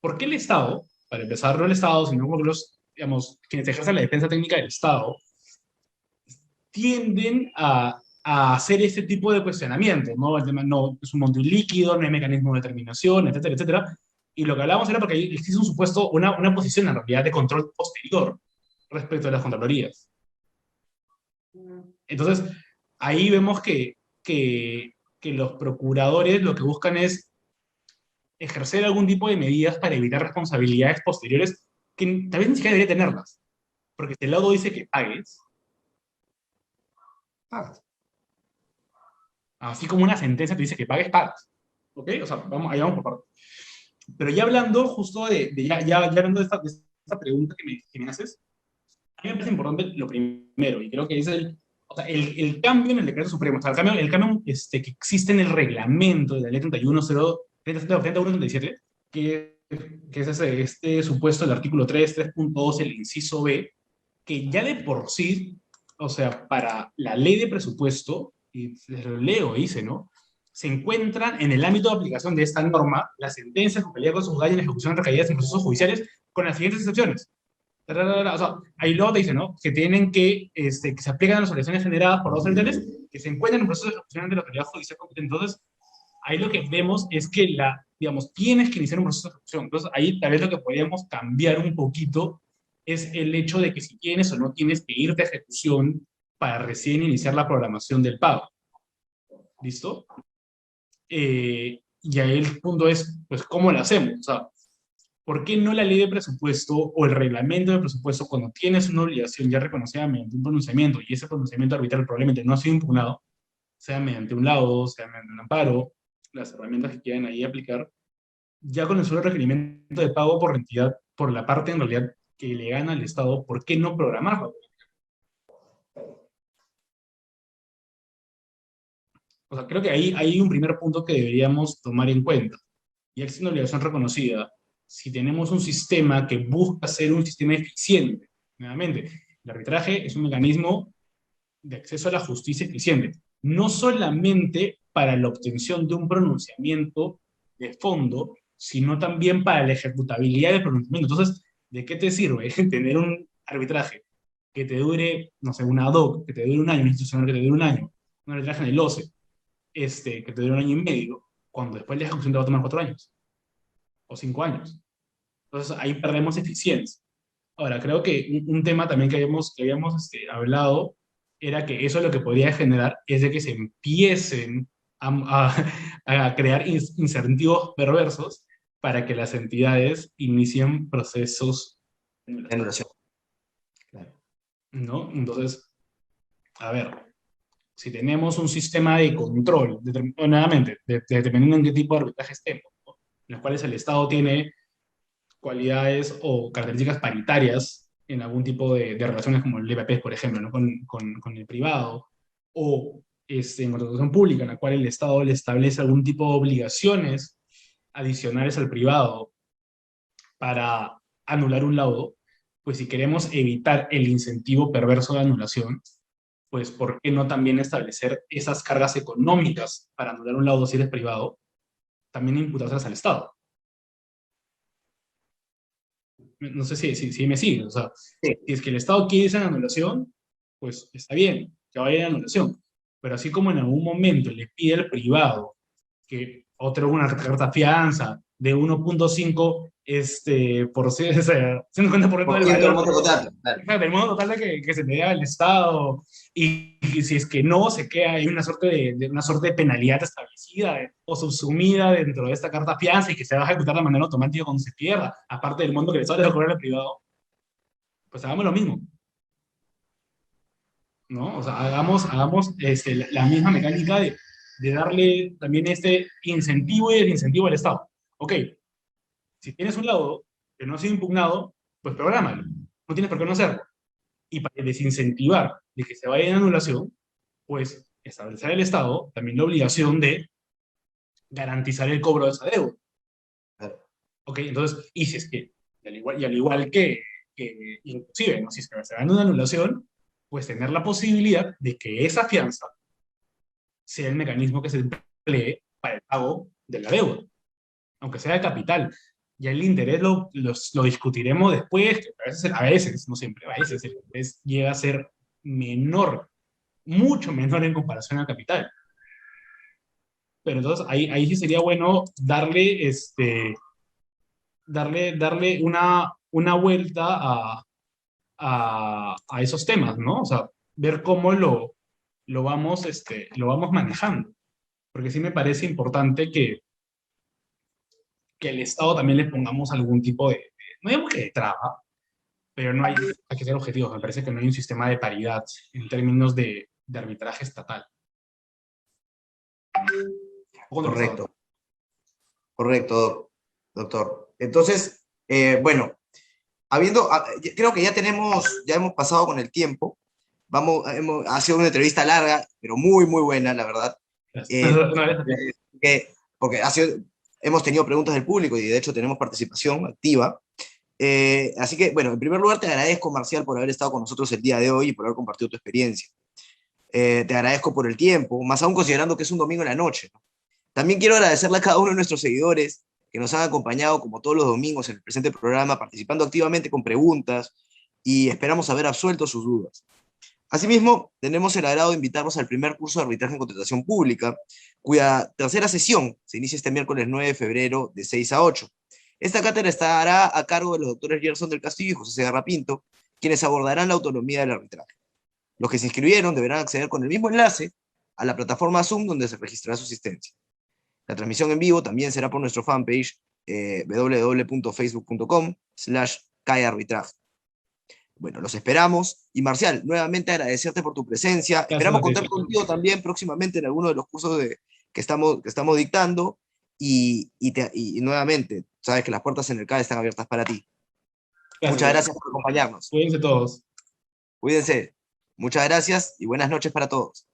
¿por qué el Estado, para empezar, no el Estado, sino como digamos, quienes ejercen la defensa técnica del Estado, tienden a hacer este tipo de cuestionamientos, ¿no? El tema no es un monto ilíquido, no hay mecanismo de determinación, etcétera, etcétera. Y lo que hablábamos era porque existe un supuesto, una posición en realidad de control posterior respecto a las contralorías. Entonces, ahí vemos que los procuradores lo que buscan es ejercer algún tipo de medidas para evitar responsabilidades posteriores que tal vez ni siquiera debería tenerlas. Porque si el laudo dice que pagues, pagas. Así como una sentencia te dice que pagues, pagas. ¿Ok? O sea, ahí vamos por partes. Pero ya hablando justo ya hablando de esta pregunta que me haces, a mí me parece importante lo primero, y creo que es o sea, el cambio en el decreto supremo, o sea, el cambio que existe en el reglamento de la ley 3137, que es este supuesto del artículo 3.2, el inciso B, que ya de por sí, o sea, para la ley de presupuesto, y lo leo, dice, ¿no? Se encuentran en el ámbito de aplicación de esta norma las sentencias con calidad con su en ejecución recaídas en procesos judiciales con las siguientes excepciones. O sea, ahí luego te dice, ¿no? Que tienen que se aplican a las obligaciones generadas por los autoridades que se encuentran en proceso de ejecución de la autoridad judicial competente. Entonces, ahí lo que vemos es que digamos, tienes que iniciar un proceso de ejecución. Entonces, ahí tal vez lo que podríamos cambiar un poquito es el hecho de que si tienes o no tienes que irte a ejecución para recién iniciar la programación del pago. ¿Listo? Y ahí el punto es, pues, ¿cómo lo hacemos? O sea, ¿por qué no la ley de presupuesto o el reglamento de presupuesto, cuando tienes una obligación ya reconocida mediante un pronunciamiento y ese pronunciamiento arbitral probablemente no ha sido impugnado, sea mediante un laudo, sea mediante un amparo, las herramientas que quieran ahí aplicar, ya con el solo requerimiento de pago por entidad, por la parte en realidad que le gana al Estado, ¿por qué no programarlo? O sea, creo que ahí hay un primer punto que deberíamos tomar en cuenta. Y es una obligación reconocida. Si tenemos un sistema que busca ser un sistema eficiente, nuevamente, el arbitraje es un mecanismo de acceso a la justicia eficiente, no solamente para la obtención de un pronunciamiento de fondo, sino también para la ejecutabilidad del pronunciamiento. Entonces, ¿de qué te sirve tener un arbitraje que te dure, no sé, una ad hoc, que te dure un año, un institucional que te dure un año, un arbitraje en el OCE, que te dure un año y medio, cuando después la ejecución te va a tomar 4 años o 5 años? Entonces, ahí perdemos eficiencia. Ahora, creo que un tema también que habíamos hablado era que eso lo que podría generar es de que se empiecen a crear incentivos perversos para que las entidades inicien procesos de De anulación, anulación. Claro. ¿no? Entonces, a ver, si tenemos un sistema de control, nuevamente, dependiendo en qué tipo de arbitraje estemos, ¿no? En los cuales el Estado tiene cualidades o características paritarias en algún tipo de relaciones como el EPP, por ejemplo, ¿no? Con el privado, o en contratación pública, en la cual el Estado le establece algún tipo de obligaciones adicionales al privado para anular un laudo, pues si queremos evitar el incentivo perverso de anulación, pues ¿por qué no también establecer esas cargas económicas para anular un laudo si eres privado, también imputárselas al Estado? No sé si me sigue. O sea, Sí. si es que el Estado quiere esa anulación, pues está bien, que vaya a anulación. Pero así como en algún momento le pide al privado que otorgue una carta fianza de 1.5 por o sea, 50% Por del ciento del valor, monto contrato. Claro. del modo total que se le dé al Estado, y si es que no, se queda ahí una suerte de penalidad establecida o subsumida dentro de esta carta fianza y que se va a ejecutar de manera automática cuando se pierda, aparte del monto que el Estado le va a cobrar al privado, pues hagamos lo mismo, ¿no? O sea, hagamos la misma mecánica de darle también este incentivo y desincentivo al Estado. Ok, si tienes un laudo que no ha sido impugnado, pues prográmalo, no tienes por qué no hacerlo. Y para desincentivar de que se vaya en anulación, pues establecer el Estado también la obligación de garantizar el cobro de esa deuda. Claro. ¿Ok? Entonces, y si es que, y al igual que inclusive, ¿no? Si es que se va en una anulación, pues tener la posibilidad de que esa fianza sea el mecanismo que se emplee para el pago de la deuda, aunque sea de capital. Ya el interés lo discutiremos después, que a veces, no siempre, a veces el interés llega a ser menor, mucho menor en comparación al capital. Pero entonces ahí sí sería bueno darle una vuelta a esos temas, ¿no? O sea, ver cómo lo vamos manejando. Porque sí me parece importante que al Estado también le pongamos algún tipo no digamos que de traba, pero no hay que ser objetivos. Me parece que no hay un sistema de paridad en términos de arbitraje estatal. Un poco nervioso. Correcto, correcto, doctor. Entonces, bueno, creo que ya hemos pasado con el tiempo. Ha sido una entrevista larga, pero muy, muy buena, la verdad. Eh, Una vez a ti. porque hemos tenido preguntas del público y de hecho tenemos participación activa. Así que, bueno, en primer lugar te agradezco, Marcial, por haber estado con nosotros el día de hoy y por haber compartido tu experiencia. Te agradezco por el tiempo, más aún considerando que es un domingo en la noche, ¿no? También quiero agradecerle a cada uno de nuestros seguidores que nos han acompañado como todos los domingos en el presente programa, participando activamente con preguntas y esperamos haber absuelto sus dudas. Asimismo, tenemos el agrado de invitarnos al primer curso de arbitraje en contratación pública, cuya tercera sesión se inicia este miércoles 9 de febrero de 6 a 8. Esta cátedra estará a cargo de los doctores Gerson del Castillo y José Segarra Pinto, quienes abordarán la autonomía del arbitraje. Los que se inscribieron deberán acceder con el mismo enlace a la plataforma Zoom donde se registrará su asistencia. La transmisión en vivo también será por nuestro fanpage www.facebook.com/caearbitraje. Bueno, los esperamos. Y Marcial, nuevamente agradecerte por tu presencia. Gracias Esperamos a ti. contar contigo también próximamente en alguno de los cursos que estamos dictando. Y nuevamente, sabes que las puertas en el CAE están abiertas para ti. Muchas gracias por acompañarnos. Cuídense todos. Cuídense. Muchas gracias y buenas noches para todos.